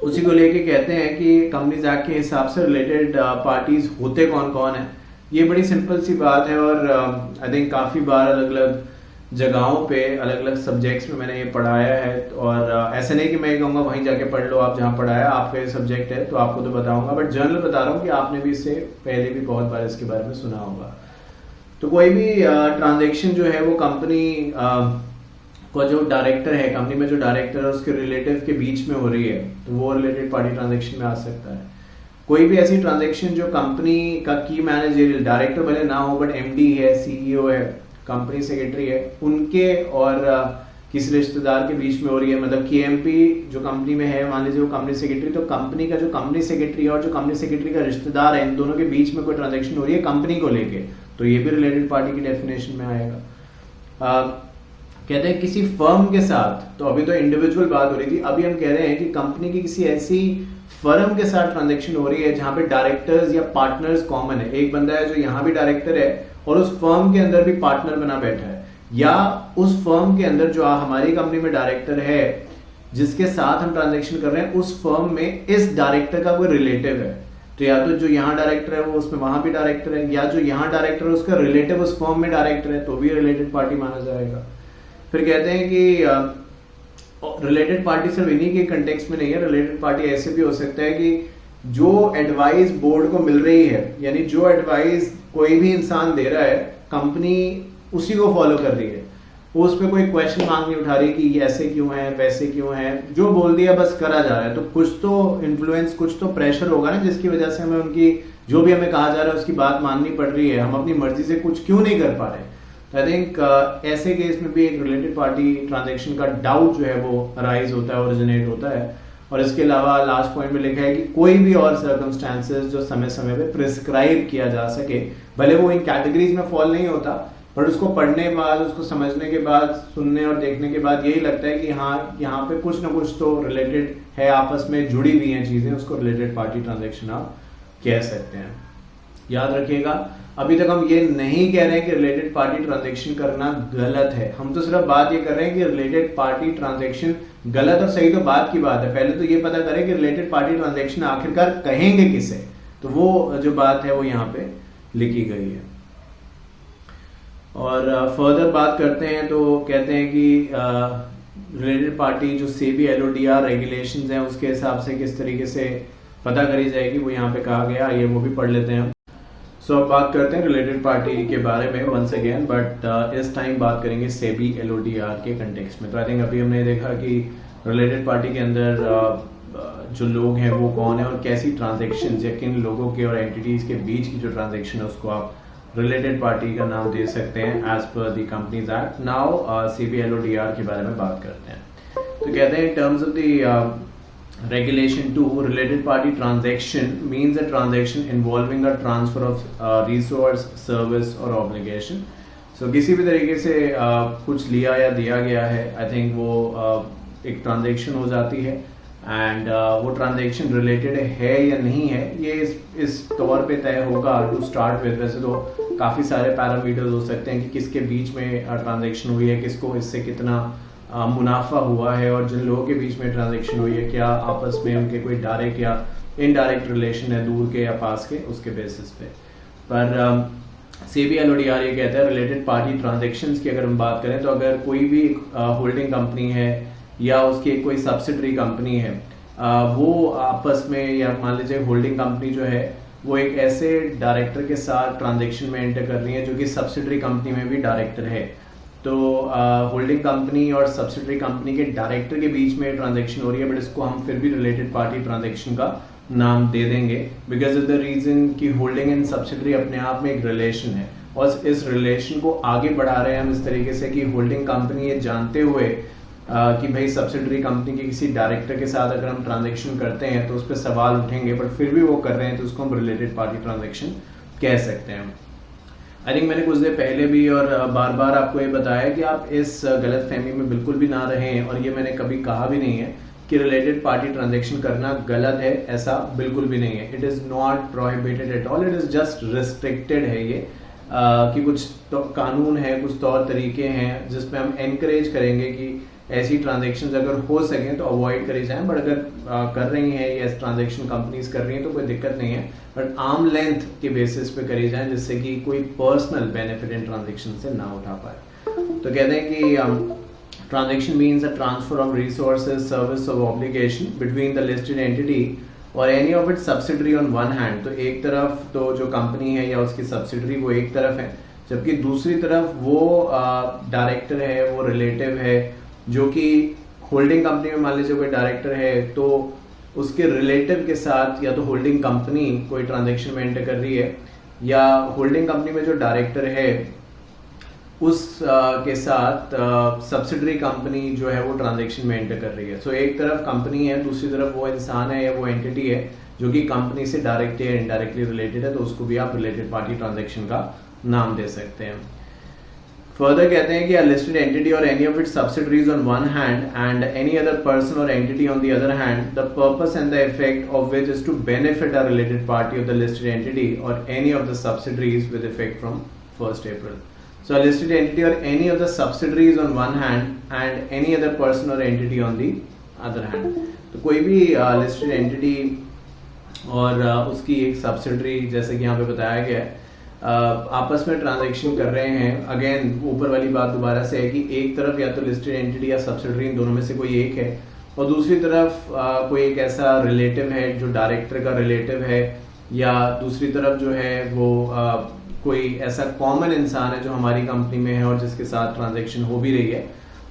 S1: उसी को लेके कहते हैं कि कंपनीज एक्ट के हिसाब से रिलेटेड पार्टीज होते कौन कौन है। ये बड़ी सिंपल सी बात है, और आई थिंक काफी बार अलग अलग जगहों पे अलग अलग सब्जेक्ट्स में मैंने ये पढ़ाया है, और ऐसे नहीं कि मैं कहूँगा वहीं जाके पढ़ लो, आप जहाँ पढ़ाया आपका ये सब्जेक्ट है तो आपको तो बताऊंगा, बट जनरल बता रहा हूँ कि आपने भी इससे पहले भी बहुत बार इसके बारे में सुना होगा। तो कोई भी ट्रांजेक्शन जो है वो कंपनी को जो डायरेक्टर है, कंपनी में जो डायरेक्टर है उसके रिलेटिव के बीच में हो रही है, तो वो रिलेटेड पार्टी ट्रांजेक्शन में आ सकता है। कोई भी ऐसी ट्रांजेक्शन जो कंपनी का की मैनेजरियल डायरेक्टर भले ना हो, बट एमडी है, सीईओ है, कंपनी सेक्रेटरी है, उनके और किसी रिश्तेदार के बीच में हो रही है, मतलब कि एमपी जो कंपनी में है, मान लीजिए वो कंपनी सेक्रेटरी, तो कंपनी का जो कंपनी सेक्रेटरी है और जो कंपनी सेक्रेटरी का रिश्तेदार है, इन दोनों के बीच में कोई ट्रांजेक्शन हो रही है कंपनी को लेके, तो ये भी रिलेटेड पार्टी की डेफिनेशन में आएगा। कहते हैं किसी फर्म के साथ, तो अभी तो इंडिविजुअल बात हो रही थी, अभी हम कह रहे हैं कि कंपनी की किसी ऐसी फर्म के साथ ट्रांजैक्शन हो रही है जहां पे डायरेक्टर्स या पार्टनर्स कॉमन है। एक बंदा है जो यहाँ भी डायरेक्टर है और उस फर्म के अंदर भी पार्टनर बना बैठा है, या उस फर्म के अंदर जो हमारी कंपनी में डायरेक्टर है जिसके साथ हम ट्रांजैक्शन कर रहे हैं, उस फर्म में इस डायरेक्टर का कोई रिलेटिव है, तो या तो जो यहाँ डायरेक्टर है वो उसमें वहां भी डायरेक्टर है, या जो यहाँ डायरेक्टर है उसका रिलेटिव उस फर्म में डायरेक्टर है, तो भी रिलेटेड पार्टी माना जाएगा। फिर कहते हैं कि रिलेटेड पार्टी सिर्फ इन्हीं के कंटेक्स्ट में नहीं है, रिलेटेड पार्टी ऐसे भी हो सकता है कि जो एडवाइस बोर्ड को मिल रही है, यानी जो एडवाइस कोई भी इंसान दे रहा है, कंपनी उसी को फॉलो कर रही है, वो उस पर कोई क्वेश्चन मार्क नहीं उठा रही कि ऐसे क्यों है वैसे क्यों है, जो बोल दिया बस करा जा रहा है। तो कुछ तो इन्फ्लुएंस, कुछ तो प्रेशर होगा ना, जिसकी वजह से हमें उनकी जो भी हमें कहा जा रहा है उसकी बात माननी पड़ रही है, हम अपनी मर्जी से कुछ क्यों नहीं कर पा रहे। आई थिंक ऐसे केस में भी एक रिलेटेड पार्टी ट्रांजैक्शन का डाउट जो है वो अराइज होता है, ओरिजिनेट होता है। और इसके अलावा लास्ट पॉइंट में लिखा है कि कोई भी और सर्कमस्टांसेस जो समय समय पे प्रिस्क्राइब किया जा सके, भले वो इन कैटेगरीज में फॉल नहीं होता, बट उसको पढ़ने के बाद, उसको समझने के बाद, सुनने और देखने के बाद यही लगता है कि हाँ यहाँ पे कुछ ना कुछ तो रिलेटेड है, आपस में जुड़ी हुई हैं चीजें, उसको रिलेटेड पार्टी ट्रांजैक्शन आप कह सकते हैं। याद रखिएगा, अभी तक हम ये नहीं कह रहे हैं कि रिलेटेड पार्टी ट्रांजैक्शन करना गलत है, हम तो सिर्फ बात ये कर रहे हैं कि रिलेटेड पार्टी ट्रांजैक्शन गलत और सही तो बात की बात है, पहले तो ये पता करें कि रिलेटेड पार्टी ट्रांजैक्शन आखिरकार कहेंगे किसे, तो वो जो बात है वो यहाँ पे लिखी गई है। और फर्दर बात करते हैं तो कहते हैं कि रिलेटेड पार्टी जो सेबी एलओडीआर रेगुलेशंस हैं उसके हिसाब से किस तरीके से पता करी जाएगी, वो यहाँ पे कहा गया, ये वो भी पढ़ लेते हैं। सो अब बात करते हैं रिलेटेड पार्टी के बारे में वंस अगेन, बट इस टाइम बात करेंगे सेबी एलओडीआर के कंटेक्स्ट में। तो आई थिंक अभी हमने देखा कि रिलेटेड पार्टी के अंदर जो लोग हैं वो कौन है और कैसी ट्रांजेक्शन या किन लोगों के और एंटिटीज के बीच की जो ट्रांजेक्शन है उसको आप रिलेटेड पार्टी का नाम दे सकते हैं as per the companies act. Now SEBI LODR के बारे में बात करते हैं। तो कहते हैं in terms of the Regulation 2, related party transaction means a transaction involving a transfer of resource, service or obligation. So किसी भी तरीके से कुछ लिया या दिया गया है, I think वो एक ट्रांजेक्शन हो जाती है, एंड वो ट्रांजेक्शन रिलेटेड है या नहीं है ये इस तौर पे तय होगा टू स्टार्ट विद। वैसे तो काफ़ी सारे पैरामीटर्स हो सकते हैं कि किसके बीच में ट्रांजेक्शन हुई है, किसको इससे कितना मुनाफा हुआ है, और जिन लोगों के बीच में ट्रांजैक्शन हुई है क्या आपस में उनके कोई डायरेक्ट या इनडायरेक्ट रिलेशन है, दूर के या पास के, उसके बेसिस पे। पर सेबी एलओडीआर ये कहता है रिलेटेड पार्टी ट्रांजैक्शंस की अगर हम बात करें तो अगर कोई भी होल्डिंग कंपनी है या उसकी कोई सब्सिडरी कंपनी है, वो आपस में, या मान लीजिए होल्डिंग कंपनी जो है वो एक ऐसे डायरेक्टर के साथ ट्रांजैक्शन में एंटर कर रही है जो कि सब्सिडरी कंपनी में भी डायरेक्टर है, तो होल्डिंग कंपनी और सब्सिडरी कंपनी के डायरेक्टर के बीच में ट्रांजैक्शन हो रही है, बट इसको हम फिर भी रिलेटेड पार्टी ट्रांजैक्शन का नाम दे देंगे, बिकॉज ऑफ द रीजन कि होल्डिंग एंड सब्सिडरी अपने आप में एक रिलेशन है, और इस रिलेशन को आगे बढ़ा रहे हैं हम इस तरीके से कि होल्डिंग कंपनी ये जानते हुए कि भाई सब्सिडरी कंपनी के किसी डायरेक्टर के साथ अगर हम ट्रांजैक्शन करते हैं तो उस पर सवाल उठेंगे, बट फिर भी वो कर रहे हैं तो उसको हम रिलेटेड पार्टी ट्रांजैक्शन कह सकते हैं। आई थिंक मैंने कुछ देर पहले भी और बार बार आपको ये बताया कि आप इस गलत फहमी में बिल्कुल भी ना रहें, और ये मैंने कभी कहा भी नहीं है कि रिलेटेड पार्टी ट्रांजैक्शन करना गलत है, ऐसा बिल्कुल भी नहीं है। It is not prohibited at all, it is just restricted है ये कि कुछ तो कानून है, कुछ तौर तरीके हैं जिसमें हम एनकरेज करेंगे कि ऐसी ट्रांजेक्शन अगर हो सकें तो अवॉइड करी जाएं, बट अगर कर रही हैं ये ट्रांजेक्शन कंपनीज कर रही हैं तो कोई दिक्कत नहीं है, बट आर्म लेंथ के बेसिस पे करी जाएं जिससे कि कोई पर्सनल बेनिफिट इन ट्रांजेक्शन से ना उठा पाए। तो कहते हैं कि transaction means a transfer of resources, service of obligation between the listed entity और any of its subsidiary on one hand. तो एक तरफ तो जो कंपनी है या उसकी सब्सिडरी वो एक तरफ है, जबकि दूसरी तरफ वो डायरेक्टर है, वो रिलेटिव है, जो कि होल्डिंग कंपनी में मान लीजिए कोई डायरेक्टर है तो उसके रिलेटिव के साथ या तो होल्डिंग कंपनी कोई ट्रांजैक्शन में एंटर कर रही है या होल्डिंग कंपनी में जो डायरेक्टर है उस के साथ सब्सिडरी कंपनी जो है वो ट्रांजैक्शन में एंटर कर रही है। सो एक तरफ कंपनी है, दूसरी तरफ वो इंसान है या वो एंटिटी है जो कि कंपनी से डायरेक्टली या इनडायरेक्टली रिलेटेड है, तो उसको भी आप रिलेटेड पार्टी ट्रांजैक्शन का नाम दे सकते हैं। फर्दर कहते हैं कि a listed entity or any of its subsidiaries on one hand and any other person or entity on the other hand, the purpose and the effect of which is to benefit a related party of the listed entity or any of the subsidiaries with effect from 1st April. So a listed entity or any of the subsidiaries on one hand and any other person or entity on the other hand. तो कोई भी listed entity और उसकी एक subsidiary जैसे कि यहाँ पे बताया गया है आपस में ट्रांजैक्शन कर रहे हैं। अगेन ऊपर वाली बात दोबारा से है कि एक तरफ या तो लिस्टेड एंटिटी या सब्सिडरी, इन दोनों में से कोई एक है, और दूसरी तरफ कोई एक ऐसा रिलेटिव है जो डायरेक्टर का रिलेटिव है, या दूसरी तरफ जो है वो कोई ऐसा कॉमन इंसान है जो हमारी कंपनी में है और जिसके साथ ट्रांजैक्शन हो भी रही है।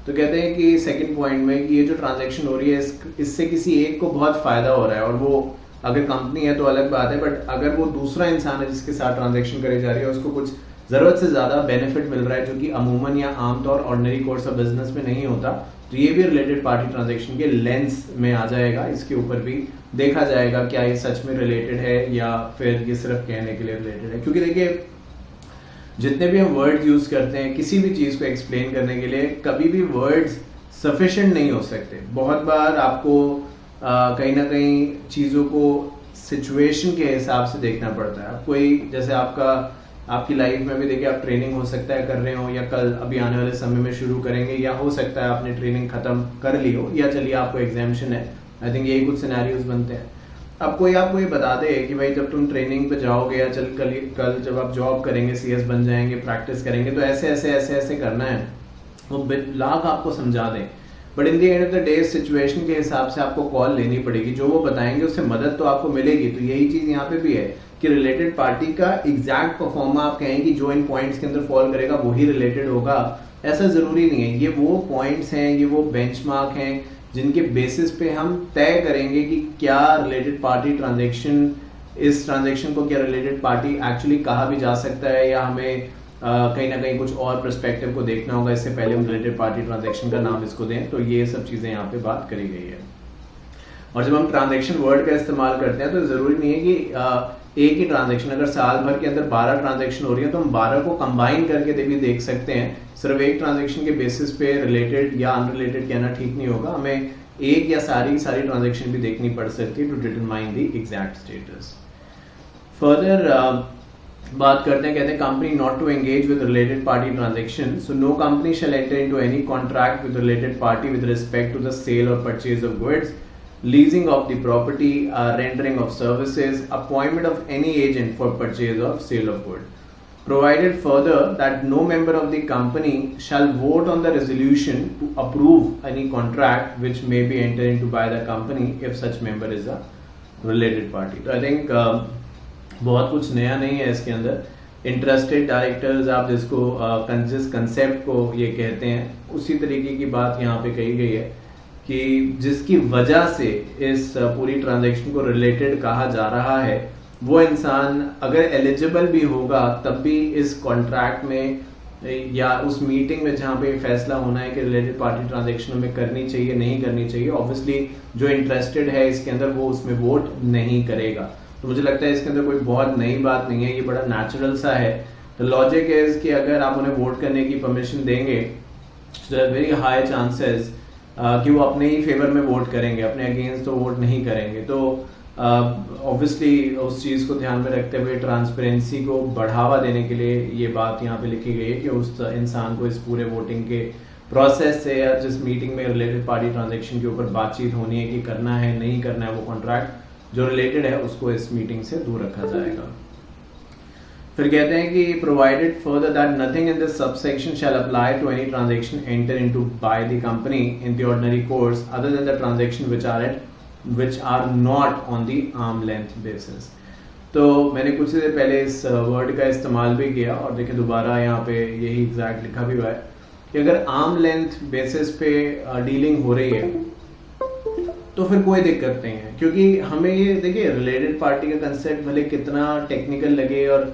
S1: तो कहते हैं कि सेकेंड पॉइंट में कि ये जो ट्रांजैक्शन हो रही है इससे किसी एक को बहुत फायदा हो रहा है, और वो अगर कंपनी है तो अलग बात है, बट अगर वो दूसरा इंसान है जिसके साथ ट्रांजैक्शन करी जा रही है उसको कुछ जरूरत से ज्यादा बेनिफिट मिल रहा है जो कि अमूमन या आमतौर ऑर्डिनरी कोर्स ऑफ बिजनेस में नहीं होता, तो ये भी रिलेटेड पार्टी ट्रांजैक्शन के लेंस में आ जाएगा। इसके ऊपर भी देखा जाएगा क्या ये सच में रिलेटेड है या फिर ये सिर्फ कहने के लिए रिलेटेड है। क्योंकि देखिए जितने भी हम वर्ड्स यूज करते हैं किसी भी चीज को एक्सप्लेन करने के लिए, कभी भी वर्ड्स सफिशिएंट नहीं हो सकते। बहुत बार आपको कहीं ना कहीं चीज़ों को सिचुएशन के हिसाब से देखना पड़ता है। कोई जैसे आपकी लाइफ में भी देखिए आप ट्रेनिंग हो सकता है कर रहे हो, या कल अभी आने वाले समय में शुरू करेंगे, या हो सकता है आपने ट्रेनिंग खत्म कर ली हो, या चलिए आपको एग्जामिशन है। आई थिंक यही कुछ सिनेरियोज बनते हैं। अब कोई आपको ये बता दे कि भाई जब तुम ट्रेनिंग पे जाओगे या कल जब आप जॉब करेंगे, CS बन जाएंगे, प्रैक्टिस करेंगे, तो ऐसे ऐसे ऐसे ऐसे करना है, वो लाख आपको समझा दें, but in the end of the day situation के हिसाब से आपको कॉल लेनी पड़ेगी। जो वो बताएंगे उससे मदद तो आपको मिलेगी। तो यही चीज यहाँ पे भी है कि रिलेटेड पार्टी का एग्जैक्ट परफॉर्मा आप कहें कि जो इन पॉइंट्स के अंदर फॉल करेगा वही रिलेटेड होगा, ऐसा जरूरी नहीं है। ये वो पॉइंट्स हैं, ये वो बेंचमार्क हैं जिनके बेसिस पे हम तय करेंगे कि क्या रिलेटेड पार्टी ट्रांजेक्शन, इस ट्रांजेक्शन को क्या रिलेटेड पार्टी एक्चुअली कहा भी जा सकता है, या हमें कहीं ना कहीं कुछ और पर्सपेक्टिव को देखना होगा, इससे पहले हम रिलेटेड पार्टी ट्रांजैक्शन का नाम इसको दें। तो ये सब चीजें यहाँ पे बात करी गई है। और जब हम ट्रांजैक्शन वर्ड का इस्तेमाल करते हैं तो जरूरी नहीं है कि एक ही ट्रांजैक्शन, अगर साल भर के अंदर 12 ट्रांजैक्शन हो रही है तो हम 12 को कंबाइन करके भी देख सकते हैं। सिर्फ एक ट्रांजैक्शन के बेसिस पे रिलेटेड या अनरिलेटेड कहना ठीक नहीं होगा, हमें एक या सारी ट्रांजैक्शन भी देखनी पड़ सकती है to determine the exact status. Further बात करते हैं, कहते हैं company not to engage with related party transaction, so no company shall enter into any contract with related party with respect to the sale और purchase of goods, leasing of the property, rendering of services, appointment of any agent for purchase of sale of goods. Provided further that no member of the company shall vote on the resolution to approve any contract which may be entered into by the company if such member is a related party. So I think बहुत कुछ नया नहीं है इसके अंदर। Interested directors आप जिस concept को ये कहते हैं उसी तरीके की बात यहाँ पे कही गई है कि जिसकी वजह से इस पूरी ट्रांजैक्शन को रिलेटेड कहा जा रहा है वो इंसान अगर एलिजिबल भी होगा तब भी इस कॉन्ट्रैक्ट में या उस मीटिंग में जहाँ पे फैसला होना है कि रिलेटेड पार्टी ट्रांजैक्शन में करनी चाहिए नहीं करनी चाहिए, ऑब्वियसली जो इंटरेस्टेड है इसके अंदर वो उसमें वोट नहीं करेगा। तो मुझे लगता है इसके अंदर कोई बहुत नई बात नहीं है, ये बड़ा नेचुरल सा है। द लॉजिक इज कि अगर आप उन्हें वोट करने की परमिशन देंगे तो देयर वेरी हाई चांसेस कि वो अपने ही फेवर में वोट करेंगे, अपने अगेंस्ट तो वोट नहीं करेंगे। तो ऑब्वियसली उस चीज़ को ध्यान में रखते हुए ट्रांसपेरेंसी को बढ़ावा देने के लिए ये बात यहाँ पे लिखी गई है कि उस इंसान को इस पूरे वोटिंग के प्रोसेस से या जिस मीटिंग में रिलेटेड पार्टी ट्रांजैक्शन के ऊपर बातचीत होनी है कि करना है नहीं करना है, वो कॉन्ट्रैक्ट जो रिलेटेड है उसको इस मीटिंग से दूर रखा जाएगा। फिर कहते हैं कि provided further that nothing in this subsection shall apply to any transaction enter into by the company in the ordinary course other than the transaction which are not on the arm length basis। तो मैंने कुछ देर पहले इस word का इस्तेमाल भी किया और देखिए दोबारा यहाँ पे यही एग्जैक्ट लिखा भी हुआ है कि अगर आर्म लेंथ बेसिस पे डीलिंग हो रही है तो फिर कोई दिक्कत नहीं है, क्योंकि हमें ये देखिए रिलेटेड पार्टी का कंसेप्ट भले कितना टेक्निकल लगे और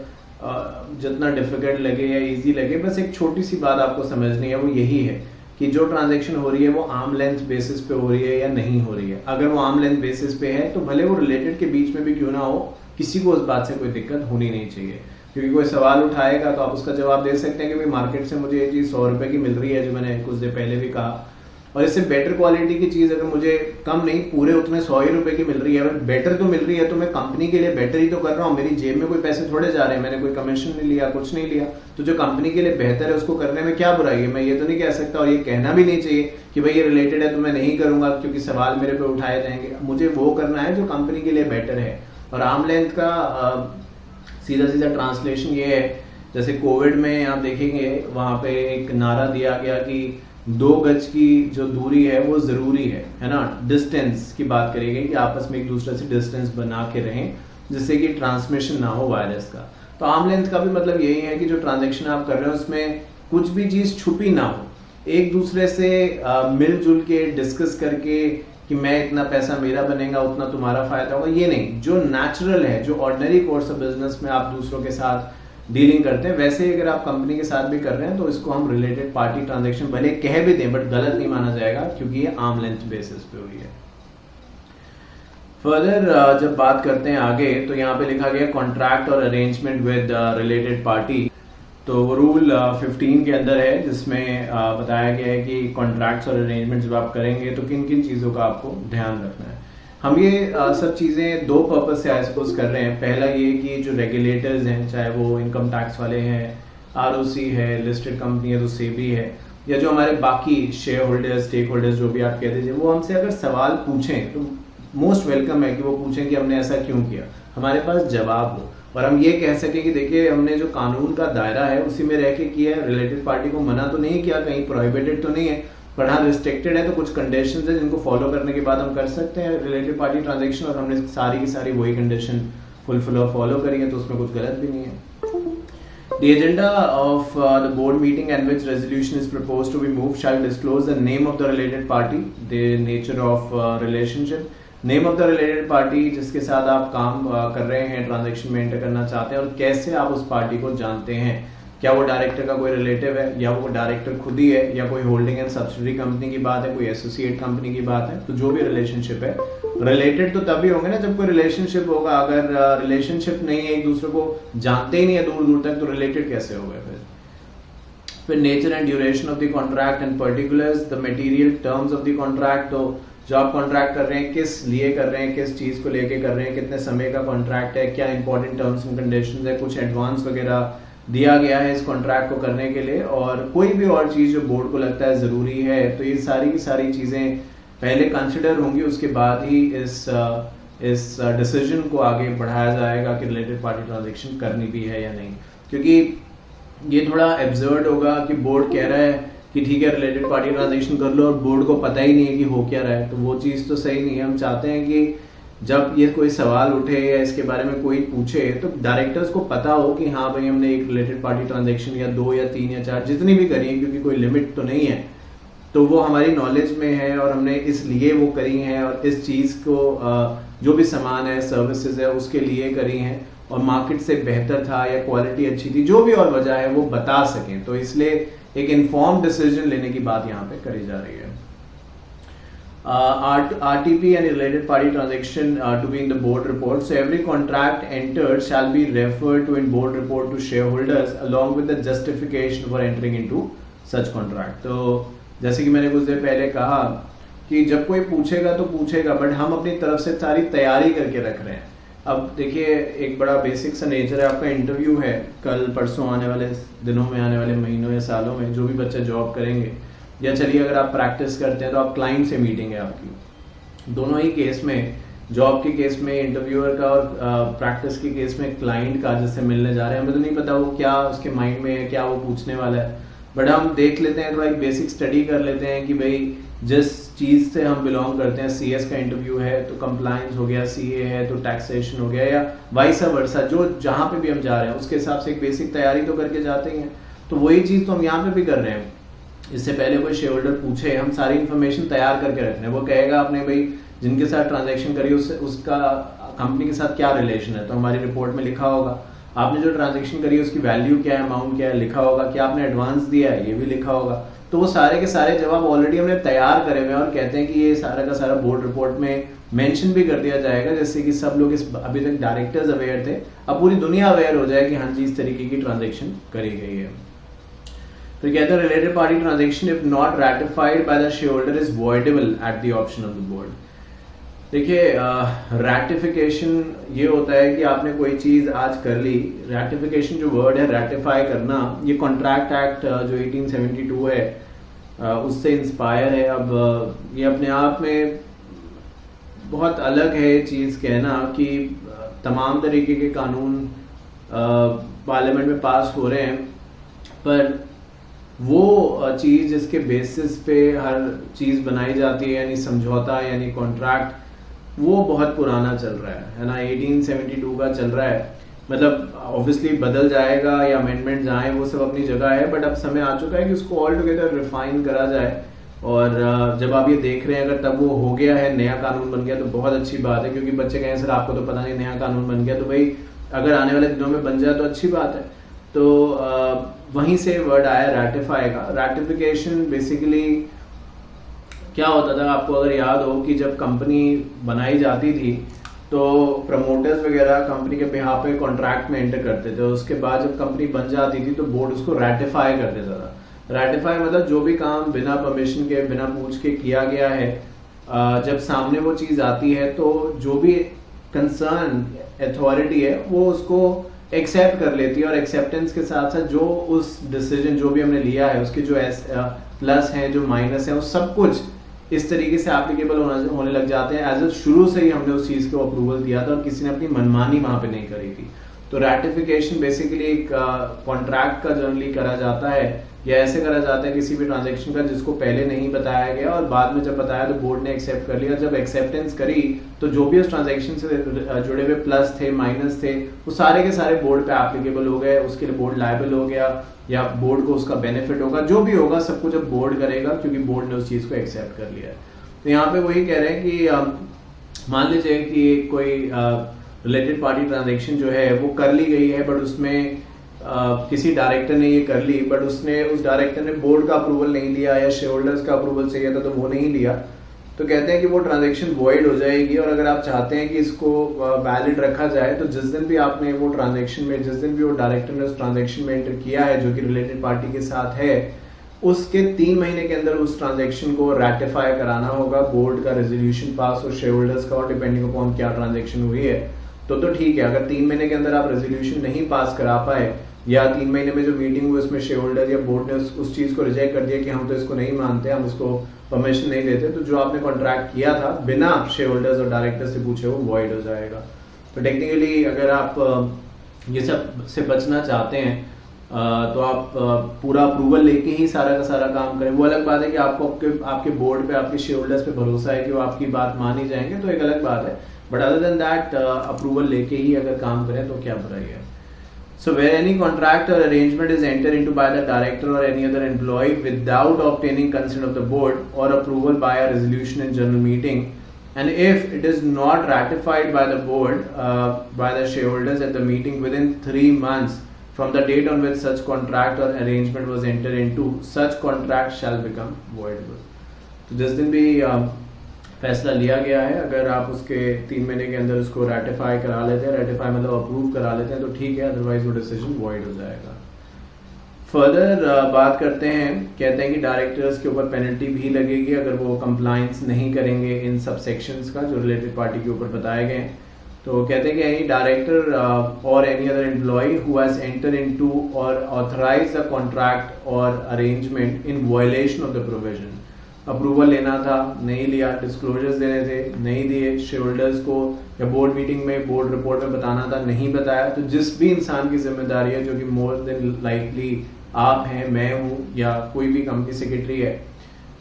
S1: जितना डिफिकल्ट लगे या इजी लगे, बस एक छोटी सी बात आपको समझनी है, वो यही है कि जो ट्रांजैक्शन हो रही है वो आर्म लेंथ बेसिस पे हो रही है या नहीं हो रही है। अगर वो आर्म लेंथ बेसिस पे है तो भले वो रिलेटेड के बीच में भी क्यों ना हो, किसी को उस बात से कोई दिक्कत होनी नहीं चाहिए। क्योंकि कोई सवाल उठाएगा तो आप उसका जवाब दे सकते हैं कि भाई मार्केट से मुझे ये चीज़ 100 रुपए की मिल रही है, जो मैंने कुछ देर पहले भी कहा, और इससे बेटर क्वालिटी की चीज़ अगर मुझे कम नहीं पूरे उतने 100 ही रुपए की मिल रही है, अगर बेटर तो मिल रही है तो मैं कंपनी के लिए बेटर ही तो कर रहा हूँ, मेरी जेब में कोई पैसे थोड़े जा रहे हैं, मैंने कोई कमीशन नहीं लिया, कुछ नहीं लिया। तो जो कंपनी के लिए बेहतर है उसको करने में क्या बुराई है? मैं ये तो नहीं कह सकता और ये कहना भी नहीं चाहिए कि भाई ये रिलेटेड है तो मैं नहीं करूंगा क्योंकि सवाल मेरे पे उठाए जाएंगे। मुझे वो करना है जो कंपनी के लिए बेटर है। और आर्म लेंथ का सीधा सीधा ट्रांसलेशन ये है, जैसे कोविड में आप देखेंगे वहां पे एक नारा दिया गया कि 2 गज की जो दूरी है वो जरूरी है ना, डिस्टेंस की बात करी गई कि आपस में एक दूसरे से डिस्टेंस बना के रहें जिससे कि ट्रांसमिशन ना हो वायरस का। तो आर्म लेंथ का भी मतलब यही है कि जो ट्रांजैक्शन आप कर रहे हो उसमें कुछ भी चीज छुपी ना हो, एक दूसरे से मिलजुल के डिस्कस करके कि मैं इतना पैसा मेरा बनेगा उतना तुम्हारा फायदा होगा, ये नहीं, जो नेचुरल है, जो ऑर्डिनरी कोर्स ऑफ बिजनेस में आप दूसरों के साथ डीलिंग करते हैं वैसे ही अगर आप कंपनी के साथ भी कर रहे हैं तो इसको हम रिलेटेड पार्टी ट्रांजैक्शन भले कह भी दें बट गलत नहीं माना जाएगा क्योंकि ये आर्म लेंथ बेसिस पे हुई है। फर्दर जब बात करते हैं आगे तो यहाँ पे लिखा गया कॉन्ट्रैक्ट और अरेंजमेंट विद रिलेटेड पार्टी। तो वो रूल 15 के अंदर है जिसमें बताया गया है कि कॉन्ट्रैक्ट्स और अरेंजमेंट जब आप करेंगे तो किन किन चीज़ों का आपको ध्यान रखना है। हम ये सब चीज़ें 2 पर्पज से सपोज कर रहे हैं। पहला ये कि जो रेगुलेटर्स हैं, चाहे वो इनकम टैक्स वाले हैं, ROC है, लिस्टेड कंपनी है तो सेबी है, या जो हमारे बाकी शेयर होल्डर्स, स्टेक होल्डर्स जो भी आप कह दीजिए, वो हमसे अगर सवाल पूछें तो मोस्ट वेलकम है कि वो पूछें कि हमने ऐसा क्यों किया, हमारे पास जवाब हो और हम ये कह सकें कि देखिए हमने जो कानून का दायरा है उसी में रह के किया है, रिलेटेड पार्टी को मना तो नहीं किया, कहीं प्रोहिबिटेड तो नहीं है, पर हाँ रिस्ट्रिक्टेड है, तो कुछ कंडीशंस है जिनको फॉलो करने के बाद हम कर सकते हैं रिलेटेड पार्टी ट्रांजैक्शन, और हमने सारी की सारी वही कंडीशन फुलफिल और फॉलो करी है तो उसमें कुछ गलत भी नहीं है। The agenda of the board meeting at which resolution is proposed to be moved shall disclose the name of the related party, the nature of relationship, name of the related party जिसके साथ आप काम कर रहे हैं, transaction में enter करना चाहते हैं, और कैसे आप उस पार्टी को जानते हैं, क्या वो डायरेक्टर का कोई रिलेटिव है या वो डायरेक्टर खुद ही है या कोई होल्डिंग एंड सब्सिडरी कंपनी की बात है, कोई एसोसिएट कंपनी की बात है। तो जो भी रिलेशनशिप है, रिलेटेड तो तभी होंगे ना जब कोई रिलेशनशिप होगा, अगर रिलेशनशिप नहीं है, एक दूसरे को जानते ही नहीं है दूर दूर तक, तो रिलेटेड कैसे होगा। फिर nature and duration of the contract and particulars the material terms of the contract. तो जो आप कॉन्ट्रैक्ट कर रहे हैं किस लिए कर रहे हैं, किस चीज को लेके कर रहे हैं, कितने समय का कॉन्ट्रैक्ट है, क्या इंपॉर्टेंट टर्म्स एंड कंडीशंस है, कुछ एडवांस वगैरह दिया गया है इस कॉन्ट्रैक्ट को करने के लिए, और कोई भी और चीज जो बोर्ड को लगता है जरूरी है, तो ये सारी की सारी चीजें पहले कंसिडर होंगी, उसके बाद ही इस डिसीजन को आगे बढ़ाया जाएगा कि रिलेटेड पार्टी ट्रांजैक्शन करनी भी है या नहीं। क्योंकि ये थोड़ा एब्सर्ड होगा कि बोर्ड कह रहा है कि ठीक है रिलेटेड पार्टी ट्रांजैक्शन कर लो और बोर्ड को पता ही नहीं है कि हो क्या रहा है, तो वो चीज़ तो सही नहीं है। हम चाहते हैं कि जब ये कोई सवाल उठे या इसके बारे में कोई पूछे तो डायरेक्टर्स को पता हो कि हाँ भाई हमने एक रिलेटेड पार्टी ट्रांजैक्शन या 2 या 3 या 4 जितनी भी करी है, क्योंकि कोई लिमिट तो नहीं है, तो वो हमारी नॉलेज में है और हमने इसलिए वो करी हैं, और इस चीज़ को जो भी सामान है, सर्विसेज है, उसके लिए करी हैं, और मार्केट से बेहतर था या क्वालिटी अच्छी थी, जो भी और वजह है वो बता सकें। तो इसलिए एक इन्फॉर्म डिसीजन लेने की बात यहाँ पे करी जा रही है। RTP and related party transaction to be in the board report. So every contract entered shall be referred to in board report to shareholders along with the justification for entering into such contract. तो जैसे कि मैंने कुछ देर पहले कहा कि जब कोई पूछेगा तो पूछेगा, बट हम अपनी तरफ से सारी तैयारी करके रख रहे हैं. अब देखिए, एक बड़ा बेसिक सा नेचर है. आपका इंटरव्यू है कल परसों, आने वाले दिनों में, आने वाले महीनों या सालों में जो भी बच्चे जॉब करेंगे, या चलिए अगर आप प्रैक्टिस करते हैं तो आप क्लाइंट से मीटिंग है आपकी. दोनों ही केस में, जॉब के केस में इंटरव्यूअर का और प्रैक्टिस के केस में क्लाइंट का जिससे मिलने जा रहे हैं, हमें तो नहीं पता वो क्या उसके माइंड में है, क्या वो पूछने वाला है. बट हम देख लेते हैं, थोड़ा एक बेसिक स्टडी कर लेते हैं कि भाई जिस चीज़ से हम बिलोंग करते हैं, CS का इंटरव्यू है तो कंप्लायंस हो गया, CA है तो टैक्सेशन हो गया, या वाइस वर्सा, जो जहाँ पे भी हम जा रहे हैं उसके हिसाब से एक बेसिक तैयारी तो करके जाते ही हैं. तो वही चीज़ तो हम यहाँ पे भी कर रहे हैं. इससे पहले कोई शेयर होल्डर पूछे, हम सारी इन्फॉर्मेशन तैयार करके रख रहे हैं. वो कहेगा आपने भाई जिनके साथ ट्रांजेक्शन करी उसका कंपनी के साथ क्या रिलेशन है, तो हमारी रिपोर्ट में लिखा होगा. आपने जो ट्रांजेक्शन करी उसकी वैल्यू क्या है, अमाउंट क्या है, लिखा होगा. क्या आपने एडवांस दिया है, ये भी लिखा होगा. तो वो सारे के सारे जवाब ऑलरेडी हमने तैयार करे हुए हैं और कहते हैं कि ये सारा का सारा बोर्ड रिपोर्ट में मेंशन भी कर दिया जाएगा, जिससे कि सब लोग इस, अभी तक डायरेक्टर्स अवेयर थे, अब पूरी दुनिया अवेयर हो जाए कि हाँ जी इस तरीके की ट्रांजेक्शन करी गई है. तो कहते हैं related party transaction if not ratified by the share holder is voidable at the option of the board. देखिए, रैटिफिकेशन ये होता है कि आपने कोई चीज आज कर ली. रैटिफिकेशन जो वर्ड है, रैटिफाई करना, ये कॉन्ट्रैक्ट एक्ट जो 1872 है उससे इंस्पायर है. अब ये अपने आप में बहुत अलग है चीज कहना कि तमाम तरीके के कानून पार्लियामेंट में पास हो रहे हैं, पर वो चीज जिसके बेसिस पे हर चीज बनाई जाती है, यानी समझौता यानी कॉन्ट्रैक्ट, वो बहुत पुराना चल रहा है ना. 1872 का चल रहा है. मतलब ऑब्वियसली बदल जाएगा या अमेंडमेंट आए, वो सब अपनी जगह है, बट अब समय आ चुका है कि उसको ऑल टुगेदर रिफाइन करा जाए. और जब आप ये देख रहे हैं, अगर तब वो हो गया है, नया कानून बन गया, तो बहुत अच्छी बात है. क्योंकि बच्चे कहें सर आपको तो पता नहीं नया कानून बन गया, तो भाई अगर आने वाले दिनों में बन जाए तो अच्छी बात है. तो वहीं से वर्ड आया रैटिफाई का. रैटिफिकेशन बेसिकली क्या होता था, आपको अगर याद हो कि जब कंपनी बनाई जाती थी तो प्रमोटर्स वगैरह कंपनी के बिहाफ पे कॉन्ट्रैक्ट में एंटर करते थे. उसके बाद जब कंपनी बन जाती थी तो बोर्ड उसको रैटिफाई कर देता था. रैटिफाई मतलब जो भी काम बिना परमिशन के, बिना पूछ के किया गया है, जब सामने वो चीज आती है तो जो भी कंसर्न अथॉरिटी है वो उसको एक्सेप्ट कर लेती है. और एक्सेप्टेंस के साथ साथ जो उस डिसीजन जो भी हमने लिया है उसके जो प्लस हैं, जो माइनस है, वो सब कुछ इस तरीके से एप्लीकेबल होने लग जाते हैं एज शुरू से ही हमने उस चीज को अप्रूवल दिया था और किसी ने अपनी मनमानी वहां पे नहीं करी थी. तो रैटिफिकेशन बेसिकली एक कॉन्ट्रैक्ट का जनरली करा जाता है, या ऐसे करा जाता है किसी भी ट्रांजैक्शन का जिसको पहले नहीं बताया गया और बाद में जब बताया तो बोर्ड ने एक्सेप्ट कर लिया. जब एक्सेप्टेंस करी तो जो भी उस ट्रांजैक्शन से जुड़े हुए प्लस थे, माइनस थे, वो सारे के सारे बोर्ड पे एप्लीकेबल हो गए. उसके लिए बोर्ड लायबल हो गया या बोर्ड को उसका बेनिफिट होगा, जो भी होगा सब कुछ अब बोर्ड करेगा क्योंकि बोर्ड ने उस चीज को एक्सेप्ट कर लिया है. तो यहाँ पे वही कह रहे हैं कि मान लीजिए कि कोई रिलेटेड पार्टी ट्रांजैक्शन जो है वो कर ली गई है, बट उसमें किसी डायरेक्टर ने ये कर ली, बट उस डायरेक्टर ने बोर्ड का अप्रूवल नहीं लिया या शेयर होल्डर्स का अप्रूवल चाहिए था तो वो नहीं लिया. तो कहते हैं कि वो ट्रांजैक्शन वॉइड हो जाएगी. और अगर आप चाहते हैं कि इसको वैलिड रखा जाए तो जिस दिन भी आपने वो ट्रांजैक्शन में, जिस दिन भी वो डायरेक्टर ने उस ट्रांजैक्शन में एंटर किया है जो कि रिलेटेड पार्टी के साथ है, उसके 3 महीने के अंदर उस ट्रांजैक्शन को रैटिफाई कराना होगा. बोर्ड का रेजोल्यूशन पास और शेयर होल्डर्स का, और डिपेंडिंग अपॉन क्या ट्रांजैक्शन हुई है तो ठीक है. अगर 3 महीने के अंदर आप रेजोल्यूशन नहीं पास करा पाए या 3 महीने में जो मीटिंग हुई उसमें शेयर होल्डर या बोर्ड ने उस चीज को रिजेक्ट कर दिया कि हम तो इसको नहीं मानते, हम इसको परमिशन नहीं देते, तो जो आपने कॉन्ट्रैक्ट किया था बिना शेयर होल्डर्स और डायरेक्टर से पूछे वो वॉइड हो जाएगा. तो टेक्निकली अगर आप ये सब से बचना चाहते हैं तो आप पूरा अप्रूवल लेके ही सारा का सारा काम करें. वो अलग बात है कि आपको आपके बोर्ड पे, आपके शेयर होल्डर्स पे भरोसा है कि वो आपकी बात मान ही जाएंगे, तो एक अलग बात है. But other than that approval लेके ही अगर काम करें तो क्या बुराई है. So where any contract or arrangement is entered into by the director or any other employee without obtaining consent of the board or approval by a resolution in general meeting, and if it is not ratified by the board by the shareholders at the meeting within 3 months from the date on which such contract or arrangement was entered into, such contract shall become voidable. तो जिस दिन भी फैसला लिया गया है। अगर आप उसके 3 महीने के अंदर उसको रेटिफाई करा लेते हैं, रेटिफाई मतलब अप्रूव करा लेते हैं, तो ठीक है, अदरवाइज वो डिसीजन वॉइड हो जाएगा। फर्दर बात करते हैं, कहते हैं कि डायरेक्टर्स के ऊपर पेनल्टी भी लगेगी अगर वो कंप्लायंस नहीं करेंगे इन सब सेक्शंस का जो रिलेटेड पार्टी के ऊपर बताए गए हैं। तो कहते हैं कि एनी डायरेक्टर और any other employee who has enter into और ऑथराइज अ कॉन्ट्रैक्ट और arrangement in violation of the provision, approval लेना था नहीं लिया, डिस्क्लोजर्स देने थे नहीं दिए, शेयर होल्डर्स को या बोर्ड मीटिंग में बोर्ड रिपोर्ट में बताना था नहीं बताया, तो जिस भी इंसान की जिम्मेदारी है, जो कि मोर देन लाइकली आप हैं, मैं हूं या कोई भी कंपनी सेक्रेटरी है,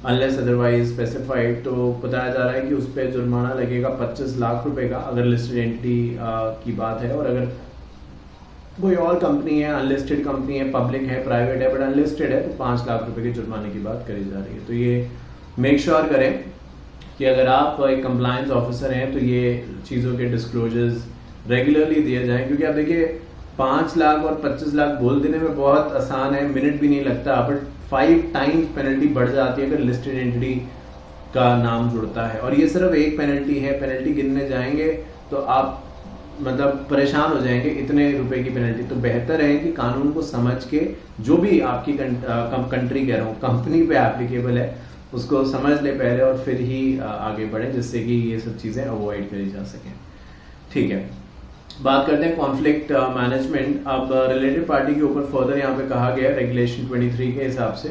S1: अनलेस अदरवाइज स्पेसिफाइड, तो बताया जा रहा है कि उस पर जुर्माना लगेगा 25 लाख रुपए का अगर लिस्टेड एंटिटी की बात है। और अगर कोई और कंपनी है, अनलिस्टेड कंपनी है, पब्लिक है, प्राइवेट है, बट अनलिस्टेड है, तो 5 लाख रुपए के जुर्माने की बात करी जा रही है। तो ये मेक श्योर करें कि अगर आप एक कंप्लायंस ऑफिसर हैं तो ये चीज़ों के डिस्क्लोजर्स रेगुलरली दिए जाएं, क्योंकि आप देखिए 5 लाख और 25 लाख बोल देने में बहुत आसान है, मिनट भी नहीं लगता, बट 5 टाइम्स पेनल्टी बढ़ जाती है अगर लिस्टेड एंटिटी का नाम जुड़ता है। और ये सिर्फ एक पेनल्टी है, पेनल्टी गिनने जाएंगे तो आप मतलब परेशान हो जाएंगे, इतने रुपए की पेनल्टी। तो बेहतर है कि कानून को समझ के, जो भी आपकी कंट्री कह रहा हूँ, कंपनी पे एप्लीकेबल है, उसको समझ ले पहले और फिर ही आगे बढ़े, जिससे कि ये सब चीजें अवॉइड करी जा सकें। ठीक है, बात करते हैं कॉन्फ्लिक्ट मैनेजमेंट। अब रिलेटेड पार्टी के ऊपर फर्दर यहाँ पे कहा गया रेगुलेशन 23 के हिसाब से,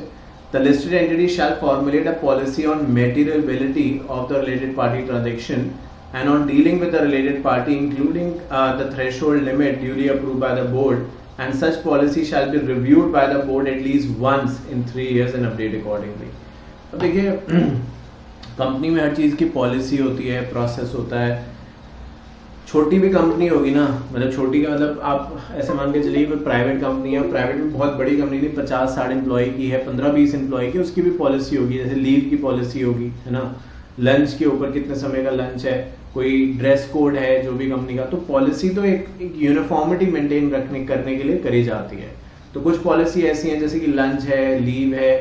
S1: the listed entity shall formulate a policy on materiality of the related party transaction and on dealing with the related party, including the threshold limit duly approved by the board, and such policy shall be reviewed by the board at least once in 3 years and update accordingly। अब देखिए company में हर चीज़ की policy होती है, process होता है। छोटी भी कंपनी होगी ना, मतलब छोटी का मतलब आप ऐसे मान के चलिए कोई प्राइवेट कंपनी है, प्राइवेट में बहुत बड़ी कंपनी नहीं, 50-60 एम्प्लॉय की है, 15-20 एम्प्लॉय की, उसकी भी पॉलिसी होगी, जैसे लीव की पॉलिसी होगी, है ना, लंच के ऊपर कितने समय का लंच है, कोई ड्रेस कोड है जो भी कंपनी का। तो पॉलिसी तो एक यूनिफॉर्मिटी मेंटेन करने के लिए करी जाती है। तो कुछ पॉलिसी ऐसी हैं जैसे कि लंच है, लीव है,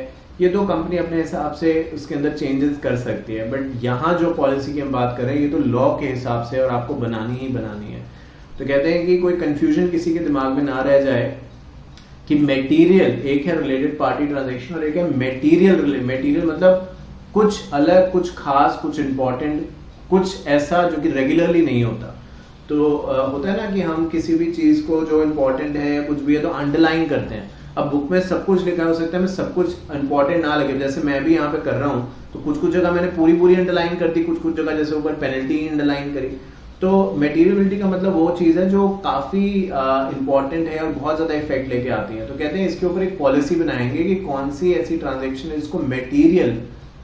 S1: ये तो कंपनी अपने हिसाब से उसके अंदर चेंजेस कर सकती है, बट यहाँ जो पॉलिसी की हम बात कर रहे हैं ये तो लॉ के हिसाब से और आपको बनानी ही बनानी है। तो कहते हैं कि कोई कंफ्यूजन किसी के दिमाग में ना रह जाए कि मेटीरियल, एक है रिलेटेड पार्टी ट्रांजेक्शन और एक है मेटीरियल मतलब कुछ अलग, कुछ खास, कुछ इंपॉर्टेंट, कुछ ऐसा जो कि रेगुलरली नहीं होता। तो होता है ना कि हम किसी भी चीज को जो इंपॉर्टेंट है या कुछ भी है तो अंडरलाइन करते हैं। अब बुक में सब कुछ लिखा हो सकता है, मैं सब कुछ इंपॉर्टेंट ना लगे, जैसे मैं भी यहाँ पे कर रहा हूँ तो कुछ जगह मैंने पूरी अंडरलाइन कर दी, कुछ जगह जैसे ऊपर पेनल्टी अंडरलाइन करी। तो मेटीरियलिटी का मतलब वो चीज है जो काफी इंपॉर्टेंट है और बहुत ज्यादा इफेक्ट लेके आती है। तो कहते हैं इसके ऊपर एक पॉलिसी बनाएंगे कि कौन सी ऐसी ट्रांजेक्शन है जिसको मेटीरियल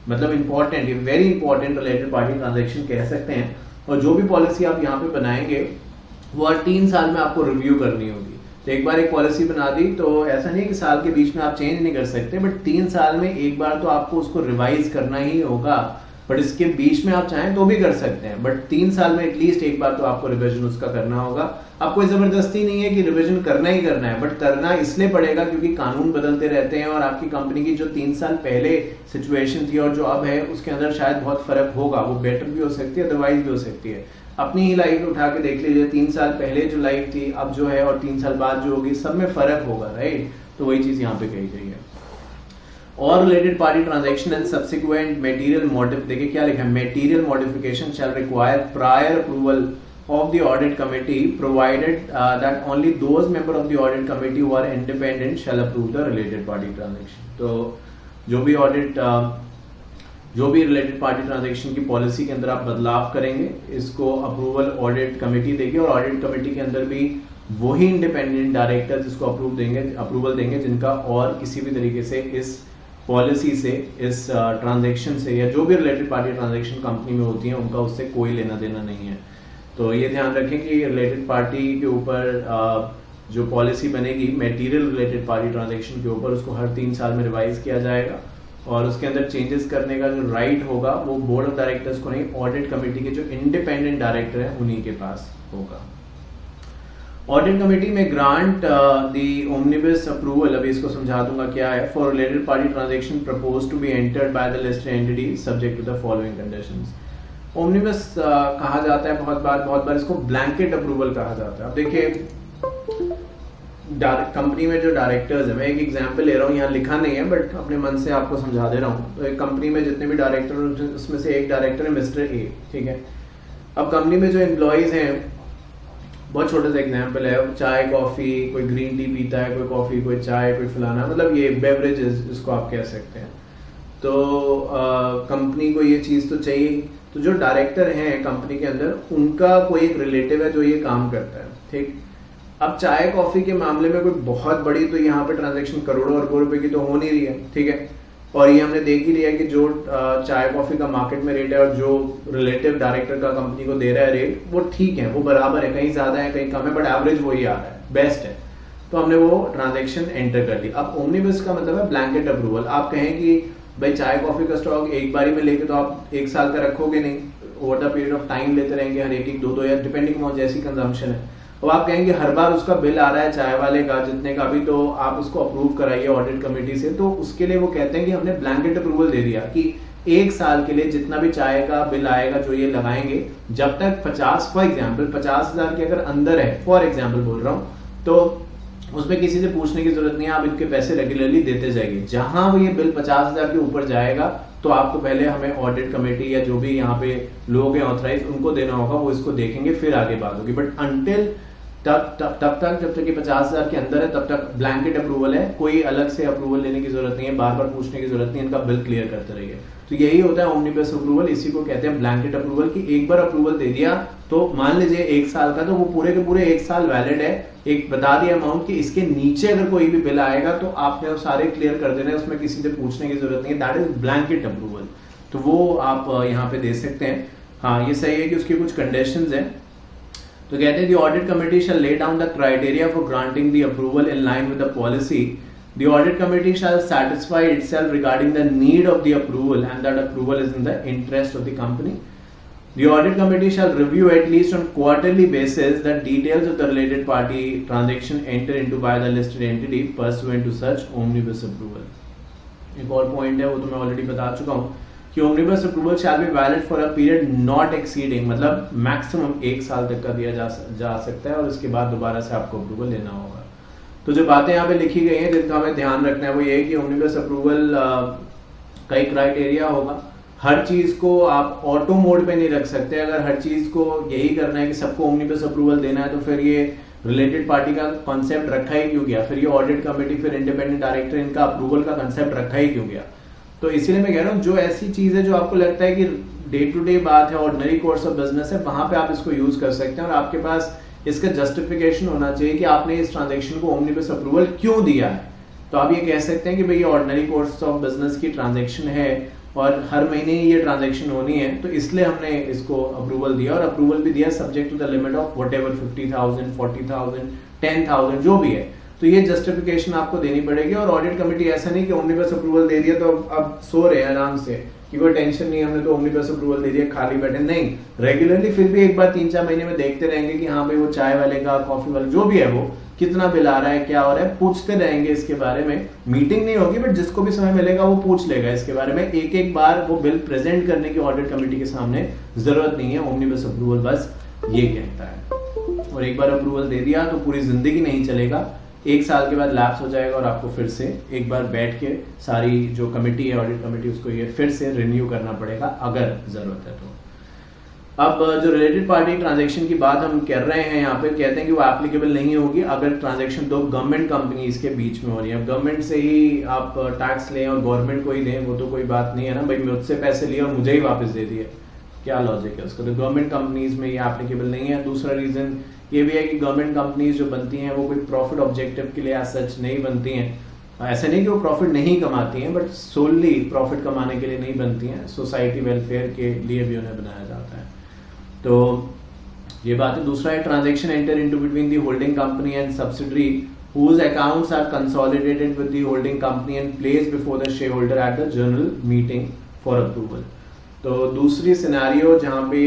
S1: मतलब important, very important related party transaction कह सकते हैं। और जो भी पॉलिसी आप यहाँ पे बनाएंगे वो हर 3 साल में आपको रिव्यू करनी होगी। तो एक बार एक पॉलिसी बना दी तो ऐसा नहीं कि साल के बीच में आप चेंज नहीं कर सकते, बट 3 साल में एक बार तो आपको उसको रिवाइज करना ही होगा। बट इसके बीच में आप चाहें तो भी कर सकते हैं, बट 3 साल में एटलीस्ट एक बार तो आपको रिविजन उसका करना होगा। अब कोई जबरदस्ती नहीं है कि रिविजन करना ही करना है, बट करना इसलिए पड़ेगा क्योंकि कानून बदलते रहते हैं और आपकी कंपनी की जो 3 साल पहले सिचुएशन थी और जो अब है उसके अंदर शायद बहुत फर्क होगा। वो बेटर भी हो सकती है, अदरवाइज भी हो सकती है। अपनी ही लाइफ उठा के देख लीजिए, 3 साल पहले जो लाइफ थी अब जो है और 3 साल बाद जो होगी, सब में फर्क होगा, राइट। तो वही चीज यहाँ पे कही गई है। और related party transaction and subsequent material modification, देखिए क्या लिखा है, material modification shell require prior approval of the audit committee provided that only those member of the audit committee who are independent shall approve the related party transaction। तो जो भी related party transaction की policy के अंदर आप बदलाव करेंगे, इसको अप्रूवल ऑडिट कमेटी देगी और ऑडिट कमेटी के अंदर भी वही इंडिपेंडेंट डायरेक्टर जिसको अप्रूवल देंगे जिनका और किसी भी तरीके से इस पॉलिसी से, इस ट्रांजेक्शन से या जो भी रिलेटेड पार्टी ट्रांजेक्शन कंपनी में होती है उनका उससे कोई लेना देना नहीं है। तो ये ध्यान रखें कि रिलेटेड पार्टी के ऊपर जो पॉलिसी बनेगी मटेरियल रिलेटेड पार्टी ट्रांजेक्शन के ऊपर, उसको हर 3 साल में रिवाइज किया जाएगा और उसके अंदर चेंजेस करने का जो राइट होगा वो बोर्ड ऑफ डायरेक्टर्स को नहीं, ऑडिट कमेटी के जो इंडिपेंडेंट डायरेक्टर है उन्हीं के पास होगा। ऑडिट कमेटी में ग्रांट दी ओमनिबस अप्रूवल, अभी इसको समझा दूंगा क्या है, for related party transaction proposed to be entered by the listed entity subject to the following conditions. Omnibus कहा जाता है बहुत बार इसको ब्लैंकेट अप्रूवल कहा जाता है। अब देखिए कंपनी में जो डायरेक्टर्स है, मैं एक एग्जांपल ले रहा हूँ, यहाँ लिखा नहीं है बट अपने मन से आपको समझा दे रहा हूँ। तो एक कंपनी में जितने भी डायरेक्टर, उसमें से एक डायरेक्टर है मिस्टर ए, ठीक है। अब कंपनी में जो एम्प्लॉयज हैं, बहुत छोटा सा एग्जांपल है, चाय कॉफी, कोई ग्रीन टी पीता है, कोई कॉफी, कोई चाय, कोई फलाना, मतलब ये बेवरेजेस इसको आप कह सकते हैं। तो कंपनी को ये चीज तो चाहिए। तो जो डायरेक्टर हैं कंपनी के अंदर, उनका कोई एक रिलेटिव है जो ये काम करता है, ठीक। अब चाय कॉफी के मामले में कोई बहुत बड़ी तो यहाँ पे ट्रांजैक्शन करोड़ों अरबों रुपए की तो हो नहीं रही है, ठीक है। और ये हमने देख ही लिया है कि जो चाय कॉफी का मार्केट में रेट है और जो रिलेटिव डायरेक्टर का कंपनी को दे रहा है रेट, वो ठीक है, वो बराबर है, कहीं ज्यादा है कहीं कम है, बट एवरेज वही आ रहा है, बेस्ट है। तो हमने वो ट्रांजेक्शन एंटर कर ली। अब ओमनिबस का मतलब है ब्लैंकेट अप्रूवल। आप कहें कि भाई चाय कॉफी का स्टॉक एक बारी में लेके तो आप एक साल का रखोगे नहीं, over the period of time लेते रहेंगे, हर एक दो या डिपेंडिंग ऑन जैसी कंजम्पशन है। अब आप कहेंगे हर बार उसका बिल आ रहा है चाय वाले का जितने का भी, तो आप उसको अप्रूव कराइए ऑडिट कमेटी से। तो उसके लिए वो कहते हैं कि हमने ब्लैंकेट अप्रूवल दे दिया कि एक साल के लिए जितना भी चाय का बिल आएगा जो ये लगाएंगे, जब तक 50 फॉर एग्जाम्पल 50,000 के अगर अंदर है, फॉर एग्जाम्पल बोल रहा हूँ, तो उसमें किसी से पूछने की जरूरत नहीं है, आप इनके पैसे रेगुलरली देते जाएंगे। जहां ये बिल 50,000 के ऊपर जाएगा तो आपको पहले हमें ऑडिट कमेटी या जो भी यहाँ पे लोग हैं ऑथराइज, उनको देना होगा, वो इसको देखेंगे, फिर आगे बात होगी। बट अनटिल तब तक जब तक ये 50,000 के अंदर है तब तक ब्लैंकेट अप्रूवल है, कोई अलग से अप्रूवल लेने की जरूरत नहीं है, बार बार पूछने की जरूरत नहीं है, इनका बिल क्लियर करते रहिए। तो यही होता है ओमनिबस अप्रूवल, इसी को कहते हैं ब्लैंकेट अप्रूवल, कि एक बार अप्रूवल दे दिया तो मान लीजिए एक साल का, तो वो पूरे के पूरे एक साल वैलिड है। एक बता दिया अमाउंट कि इसके नीचे अगर कोई भी बिल आएगा तो आपने वो सारे क्लियर कर देने, उसमें किसी से पूछने की जरूरत नहीं है, दैट इज ब्लैंकेट अप्रूवल। तो वो आप यहाँ पे दे सकते हैं। हाँ, ये सही है कि उसकी कुछ कंडीशंस हैं। तो कहते हैं the audit committee shall lay down the criteria for granting the approval in line with the policy. The audit committee shall satisfy itself regarding the need of the approval and that approval is in the interest of the company. The audit committee shall review at least on quarterly basis the details of the related party transaction entered into by the listed entity pursuant to such omnibus approval. एक और point है, वो तो मैं already बता चुका हूँ कि omnibus approval shall be valid for a period not exceeding, मतलब मैक्सिमम एक साल तक का दिया जा सकता है और उसके बाद दोबारा से आपको अप्रूवल लेना होगा। तो जो बातें यहाँ पे लिखी गई हैं जिनका हमें ध्यान रखना है वो ये है कि ओमनिबस अप्रूवल का एक क्राइटेरिया होगा। हर चीज को आप ऑटो मोड पे नहीं रख सकते। अगर हर चीज को यही करना है कि सबको ओमनिबस अप्रूवल देना है तो फिर ये रिलेटेड पार्टी का कॉन्सेप्ट रखा ही क्यों गया, फिर ये ऑडिट कमेटी, फिर इंडिपेंडेंट डायरेक्टर, इनका अप्रूवल का कंसेप्ट रखा ही क्यों गया। तो इसीलिए मैं कह रहा हूँ जो ऐसी चीज है जो आपको लगता है कि डे टू डे बात है, ऑर्डिनरी कोर्स ऑफ बिजनेस है, वहां पे आप इसको यूज कर सकते हैं और आपके पास इसका जस्टिफिकेशन होना चाहिए कि आपने इस ट्रांजेक्शन को ओमनिबस अप्रूवल क्यों दिया है। तो आप ये कह सकते हैं कि भाई ऑर्डिनरी कोर्स ऑफ बिजनेस की ट्रांजेक्शन है और हर महीने ये ट्रांजेक्शन होनी है, तो इसलिए हमने इसको अप्रूवल दिया और अप्रूवल भी दिया subject to the limit of whatever 50,000, 40,000, 10,000 जो भी है। तो ये जस्टिफिकेशन आपको देनी पड़ेगी। और ऑडिट कमेटी ऐसा नहीं कि ओमनिबस अप्रूवल दे दिया तो अब सो रहे आराम से कि कोई टेंशन नहीं, हमने तो ओमनिबस अप्रूवल दे दिया खाली बैठे, नहीं, रेगुलरली फिर भी एक बार 3-4 महीने में देखते रहेंगे कि हाँ भाई वो चाय वाले का, कॉफी वाले, जो भी है वो कितना बिल आ रहा है, क्या हो रहा है, पूछते रहेंगे इसके बारे में। मीटिंग नहीं होगी बट जिसको भी समय मिलेगा वो पूछ लेगा इसके बारे में। एक एक बार वो बिल प्रेजेंट करने की ऑडिट कमेटी के सामने जरूरत नहीं है। ओमनिबस अप्रूवल बस ये कहता है। और एक बार अप्रूवल दे दिया तो पूरी जिंदगी नहीं चलेगा, एक साल के बाद लैप्स हो जाएगा और आपको फिर से एक बार बैठ के सारी जो कमेटी है, ऑडिट कमेटी, उसको ये फिर से रिन्यू करना पड़ेगा अगर जरूरत है तो। अब जो रिलेटेड पार्टी ट्रांजैक्शन की बात हम कर रहे हैं यहाँ पे, कहते हैं कि वो एप्लीकेबल नहीं होगी अगर ट्रांजैक्शन दो गवर्नमेंट कंपनीज के बीच में हो रही है। गवर्नमेंट से ही आप टैक्स लें और गवर्नमेंट को ही दें, वो तो कोई बात नहीं है ना, भाई मुझसे पैसे लिए और मुझे ही वापस दे दिए, क्या लॉजिक है उसका। तो गवर्नमेंट कंपनीज में ये एप्लीकेबल नहीं है। दूसरा रीजन ये भी है कि गवर्नमेंट कंपनीज जो बनती हैं वो कोई प्रॉफिट ऑब्जेक्टिव के लिए एज सच नहीं बनती हैं। ऐसा नहीं कि वो प्रॉफिट नहीं कमाती हैं, बट सोलली प्रॉफिट कमाने के लिए नहीं बनती हैं, सोसाइटी वेलफेयर के लिए भी उन्हें बनाया जाता है। तो ये बात है। दूसरा है transaction enter into between the holding company and subsidiary whose accounts are consolidated with the holding company and placed before the shareholder at the general meeting for approval। तो दूसरी सिनेरियो जहाँ पे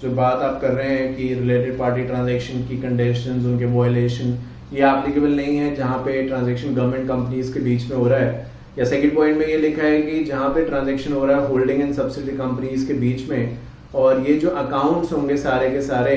S1: जो बात आप कर रहे हैं कि रिलेटेड पार्टी ट्रांजैक्शन की कंडीशंस, उनके वॉयलेशन, ये एप्लीकेबल नहीं है जहाँ पे ट्रांजैक्शन गवर्नमेंट कंपनीज के बीच में हो रहा है। या सेकंड पॉइंट में ये लिखा है कि जहां पे ट्रांजैक्शन हो रहा है होल्डिंग एंड सब्सिडरी कंपनीज के बीच में, और ये जो अकाउंट्स होंगे सारे के सारे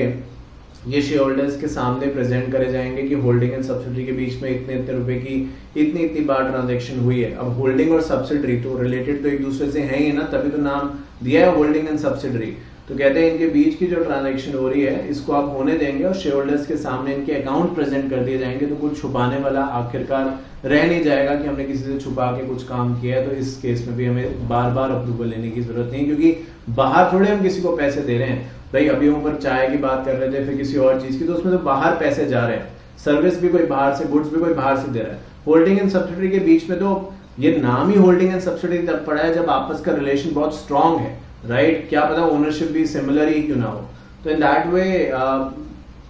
S1: ये शेयर होल्डर्स के सामने प्रेजेंट करे जाएंगे कि होल्डिंग एंड सब्सिडरी के बीच में इतने इतने रुपए की इतनी बार ट्रांजैक्शन हुई है। अब होल्डिंग और सब्सिडरी तो रिलेटेड तो एक दूसरे से है ही ना, तभी तो नाम दिया है होल्डिंग एंड सब्सिडरी। तो कहते हैं इनके बीच की जो ट्रांजैक्शन हो रही है इसको आप होने देंगे और शेयर होल्डर्स के सामने इनके अकाउंट प्रेजेंट कर दिए जाएंगे, तो कुछ छुपाने वाला आखिरकार रह नहीं जाएगा कि हमने किसी से छुपा के कुछ काम किया है। तो इस केस में भी हमें बार बार अप्रूवल लेने की जरूरत नहीं, क्योंकि बाहर थोड़े हम किसी को पैसे दे रहे हैं। भाई अभी हम ऊपर चाय की बात कर रहे थे, फिर किसी और चीज की, तो उसमें तो बाहर पैसे जा रहे हैं, सर्विस भी कोई बाहर से, गुड्स भी कोई बाहर से दे रहा है। होल्डिंग एंड सब्सिडरी के बीच में तो ये नाम ही होल्डिंग एंड सब्सिडरी तब पड़ा है जब आपस का रिलेशन बहुत स्ट्रांग है, राइट? क्या पता ओनरशिप भी सिमिलर ही क्यों ना हो। तो इन दैट वे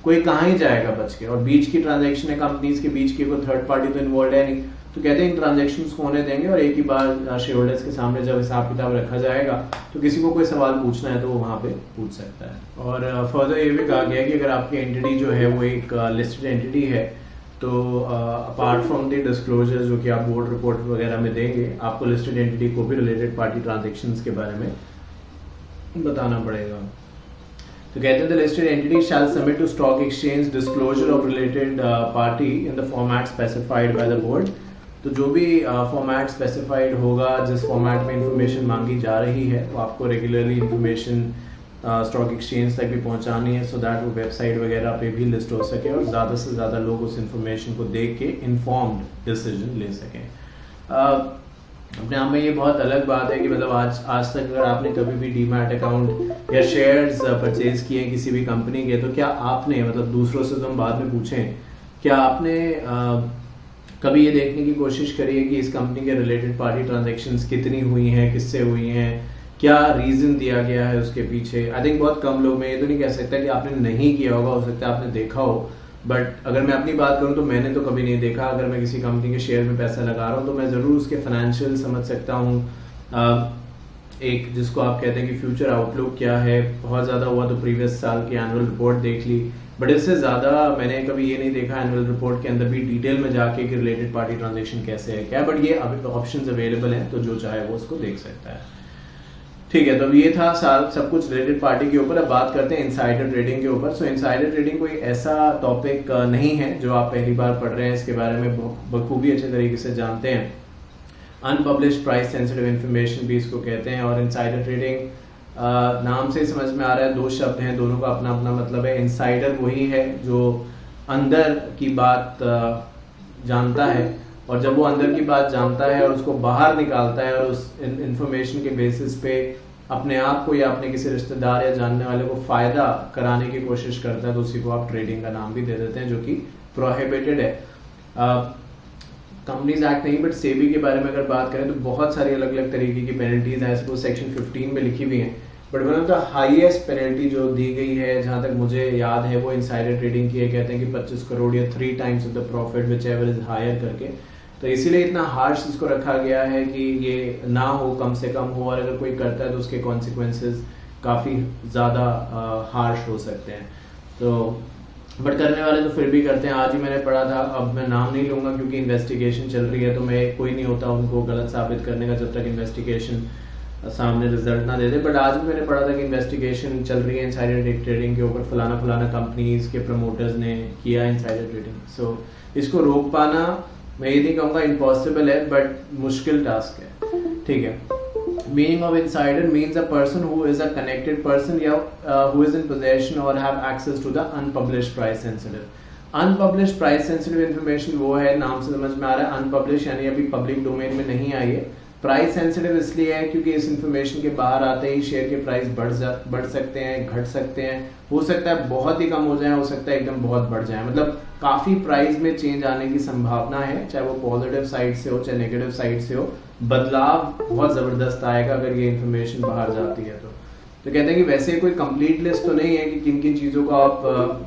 S1: कोई कहाँ ही जाएगा बच के। और बीच की ट्रांजैक्शन है कंपनीज के बीच की, कोई थर्ड पार्टी तो इन्वॉल्व है नहीं। तो कहते हैं इन ट्रांजैक्शंस को होने देंगे और एक ही बार शेयर होल्डर्स के सामने जब हिसाब किताब रखा जाएगा तो किसी को कोई सवाल पूछना है तो वो वहाँ पे पूछ सकता है। और फर्दर ये भी कहा गया है कि अगर आपकी एंटिटी जो है वो एक लिस्टेड एंटिटी है तो अपार्ट फ्रॉम द डिस्क्लोजर जो कि आप बोर्ड रिपोर्ट वगैरह में देंगे, आपको लिस्टेड एंटिटी को भी रिलेटेड पार्टी ट्रांजेक्शन्स के बारे में बताना पड़ेगा। तो कहते हैं the listed entity shall submit to stock exchange disclosure of related party in the format specified by the board. तो जो भी फॉर्मेट स्पेसिफाइड होगा, जिस फॉर्मेट में इंफॉर्मेशन मांगी जा रही है, वो आपको रेगुलरली इंफॉर्मेशन स्टॉक एक्सचेंज तक भी पहुंचानी है, सो दैट वो वेबसाइट वगैरह पे भी लिस्ट हो सके और ज़्यादा से ज़्यादा लोग उस इंफॉर्मेशन को देख के इन्फॉर्म्ड डिसीजन ले सकें। अपने आप में ये बहुत अलग बात है कि मतलब आज तक अगर आपने कभी भी डीमैट अकाउंट या शेयर्स परचेज किए किसी भी कंपनी के, तो क्या आपने, मतलब दूसरों से तो हम बाद में पूछें, क्या आपने कभी ये देखने की कोशिश करी है कि इस कंपनी के रिलेटेड पार्टी ट्रांजैक्शंस कितनी हुई हैं, किससे हुई हैं, क्या रीजन दिया गया है उसके पीछे? आई थिंक बहुत कम लोग, मैं ये तो नहीं कह सकता कि आपने नहीं किया होगा, हो सकता है आपने देखा हो, बट अगर मैं अपनी बात करूं तो मैंने तो कभी नहीं देखा। अगर मैं किसी कंपनी के शेयर में पैसा लगा रहा हूं तो मैं ज़रूर उसके फाइनेंशियल समझ सकता हूं, एक जिसको आप कहते हैं कि फ्यूचर आउटलुक क्या है, बहुत ज़्यादा हुआ तो प्रीवियस साल की एनुअल रिपोर्ट देख ली, बट इससे ज़्यादा मैंने कभी ये नहीं देखा एनुअल रिपोर्ट के अंदर भी डिटेल में जाके कि रिलेटेड पार्टी ट्रांजेक्शन कैसे है क्या, बट ये अभी ऑप्शंस अवेलेबल हैं, तो जो चाहे वो उसको देख सकता है। ठीक है, तो अब ये था सब कुछ रिलेटेड पार्टी के ऊपर। अब बात करते हैं इनसाइडर ट्रेडिंग के ऊपर। सो इनसाइडर ट्रेडिंग कोई ऐसा टॉपिक नहीं है जो आप पहली बार पढ़ रहे हैं, इसके बारे में बखूबी अच्छे तरीके से जानते हैं। अनपब्लिश्ड प्राइस सेंसिटिव इंफॉर्मेशन भी इसको कहते हैं। और इनसाइडर ट्रेडिंग नाम से समझ में आ रहा है, दो शब्द हैं, दोनों का अपना अपना मतलब है। इनसाइडर वही है जो अंदर की बात जानता है, और जब वो अंदर की बात जानता है और उसको बाहर निकालता है और उस इंफॉर्मेशन के बेसिस पे अपने आप को या अपने किसी रिश्तेदार या जानने वाले को फायदा कराने की कोशिश करता है, तो उसी को आप ट्रेडिंग का नाम भी दे देते हैं, जो कि प्रोहिबिटेड है। कंपनीज एक्ट नहीं, बट सेबी के बारे में अगर बात करें तो बहुत सारी अलग अलग तरीके की पेनल्टीज हैं, वो सेक्शन 15 में लिखी हुई हैं, but one of the highest penalty जो दी गई है जहां तक मुझे याद है वो इनसाइडर ट्रेडिंग की है। कहते हैं कि 25 करोड़ या 3 times of the profit whichever is higher करके। तो इसीलिए इतना हार्श इसको रखा गया है कि ये ना हो, कम से कम हो, और अगर कोई करता है तो उसके कॉन्सिक्वेंसेस काफ़ी ज़्यादा हार्श हो सकते हैं। तो बट करने वाले तो फिर भी करते हैं। आज ही मैंने पढ़ा था, अब मैं नाम नहीं लूँगा क्योंकि इन्वेस्टिगेशन चल रही है, तो मैं कोई नहीं होता उनको गलत साबित करने का जब तक इन्वेस्टिगेशन सामने रिजल्ट ना दे दे। बट आज भी मैंने पढ़ा था कि इन्वेस्टिगेशन चल रही है इनसाइडर ट्रेडिंग के ऊपर, फलाना कंपनीज के प्रमोटर्स ने किया इनसाइडर ट्रेडिंग। सो इसको रोक पाना मैं ये नहीं कहूँगा इम्पॉसिबल है, बट मुश्किल टास्क है। ठीक है, meaning of insider means a person who is a connected person या हु इज इन पोजेशन और have access to the unpublished price sensitive. Unpublished price sensitive information वो है, नाम से समझ में आ रहा है, अनपब्लिश यानी अभी पब्लिक डोमेन में नहीं आई है। प्राइस सेंसिटिव इसलिए है क्योंकि इस इंफॉर्मेशन के बाहर आते ही शेयर के प्राइस बढ़ सकते हैं, घट सकते हैं, हो सकता है बहुत ही कम हो जाए, हो सकता है एकदम बहुत बढ़ जाए, मतलब काफी प्राइस में चेंज आने की संभावना है, चाहे वो पॉजिटिव साइड से हो चाहे नेगेटिव साइड से हो। बदलाव बहुत जबरदस्त आएगा अगर ये इंफॉर्मेशन बाहर जाती है तो कहते हैं कि वैसे कोई कंप्लीट लिस्ट तो नहीं है कि किन किन चीजों को आप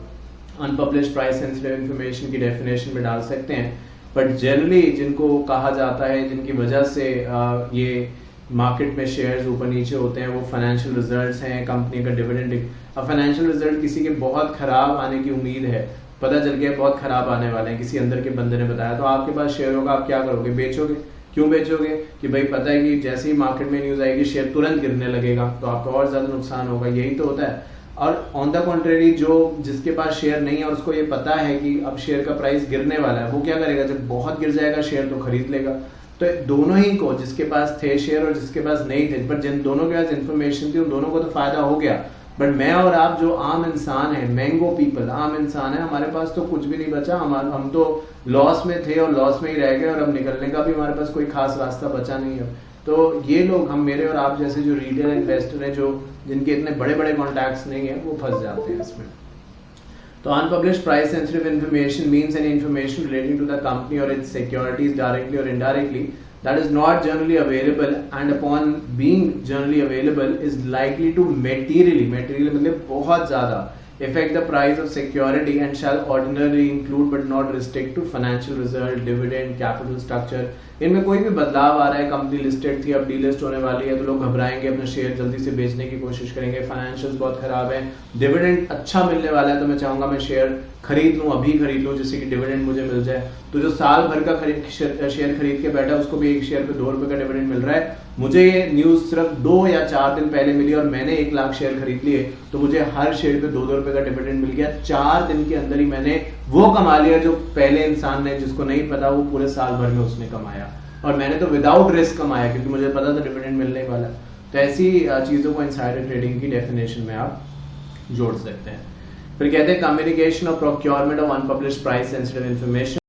S1: अनपब्लिश्ड प्राइस सेंसिटिव इंफॉर्मेशन की डेफिनेशन में डाल सकते हैं, बट जनरली जिनको कहा जाता है, जिनकी वजह से ये मार्केट में शेयर्स ऊपर नीचे होते हैं, वो फाइनेंशियल रिजल्ट्स हैं, कंपनी का डिविडेंड। अब फाइनेंशियल रिजल्ट किसी के बहुत खराब आने की उम्मीद है, पता चल गया बहुत खराब आने वाले हैं, किसी अंदर के बंदे ने बताया, तो आपके पास शेयर होगा, आप क्या करोगे? बेचोगे, क्यों बेचोगे? कि भाई पता है कि जैसे ही मार्केट में न्यूज आएगी शेयर तुरंत गिरने लगेगा, तो आपका और ज्यादा नुकसान होगा, यही तो होता है। और ऑन द कॉन्ट्रेरी जो जिसके पास शेयर नहीं है और उसको ये पता है कि अब शेयर का प्राइस गिरने वाला है, वो क्या करेगा? जब बहुत गिर जाएगा शेयर तो खरीद लेगा। तो दोनों ही को, जिसके पास थे शेयर और जिसके पास नहीं थे, बट जिन दोनों के पास इन्फॉर्मेशन थी उन दोनों को तो फायदा हो गया। बट मैं और आप जो आम इंसान है, मैंगो पीपल, आम इंसान है, हमारे पास तो कुछ भी नहीं बचा। हम तो लॉस में थे और लॉस में ही रह गए, और अब निकलने का भी हमारे पास कोई खास रास्ता बचा नहीं है। तो ये लोग, हम मेरे और आप जैसे जो रिटेल इन्वेस्टर हैं, जो जिनके इतने बड़े बड़े कॉन्टैक्ट्स नहीं है, वो फंस जाते हैं इसमें। तो unpublished price sensitive information means any information relating to the company or its securities directly or indirectly that is not generally available and upon being generally available is likely to materially मतलब बहुत ज्यादा affect the price of security and shall ordinarily include but not restrict to financial result, dividend, capital structure। इनमें कोई भी बदलाव आ रहा है, company listed थी अब डीलिस्ट होने वाली है, तो लोग घबराएंगे, अपना शेयर जल्दी से बेचने की कोशिश करेंगे, फाइनेंशियल्स बहुत खराब है, डिविडेंड अच्छा मिलने वाला है तो मैं चाहूंगा मैं शेयर खरीद लूं, अभी खरीद लूं जिससे कि डिविडेंड मुझे मिल जाए। तो जो साल भर का शेयर खरीद के बैठा उसको भी एक शेयर पे 2 रुपए का डिविडेंड मिल रहा है। मुझे ये न्यूज सिर्फ 2 या 4 दिन पहले मिली और मैंने 1 लाख शेयर खरीद लिए, तो मुझे हर शेयर पे 2-2 रुपए का डिविडेंड मिल गया। 4 दिन के अंदर ही मैंने वो कमा लिया जो पहले इंसान ने, जिसको नहीं पता, वो पूरे साल भर में उसने कमाया। और मैंने तो विदाउट रिस्क कमाया क्योंकि मुझे पता था डिविडेंड मिलने वाला है। तो ऐसी चीजों को इनसाइडर ट्रेडिंग की डेफिनेशन में आप जोड़ सकते हैं। फिर कहते हैं कम्युनिकेशन और procurement of unpublished price sensitive information.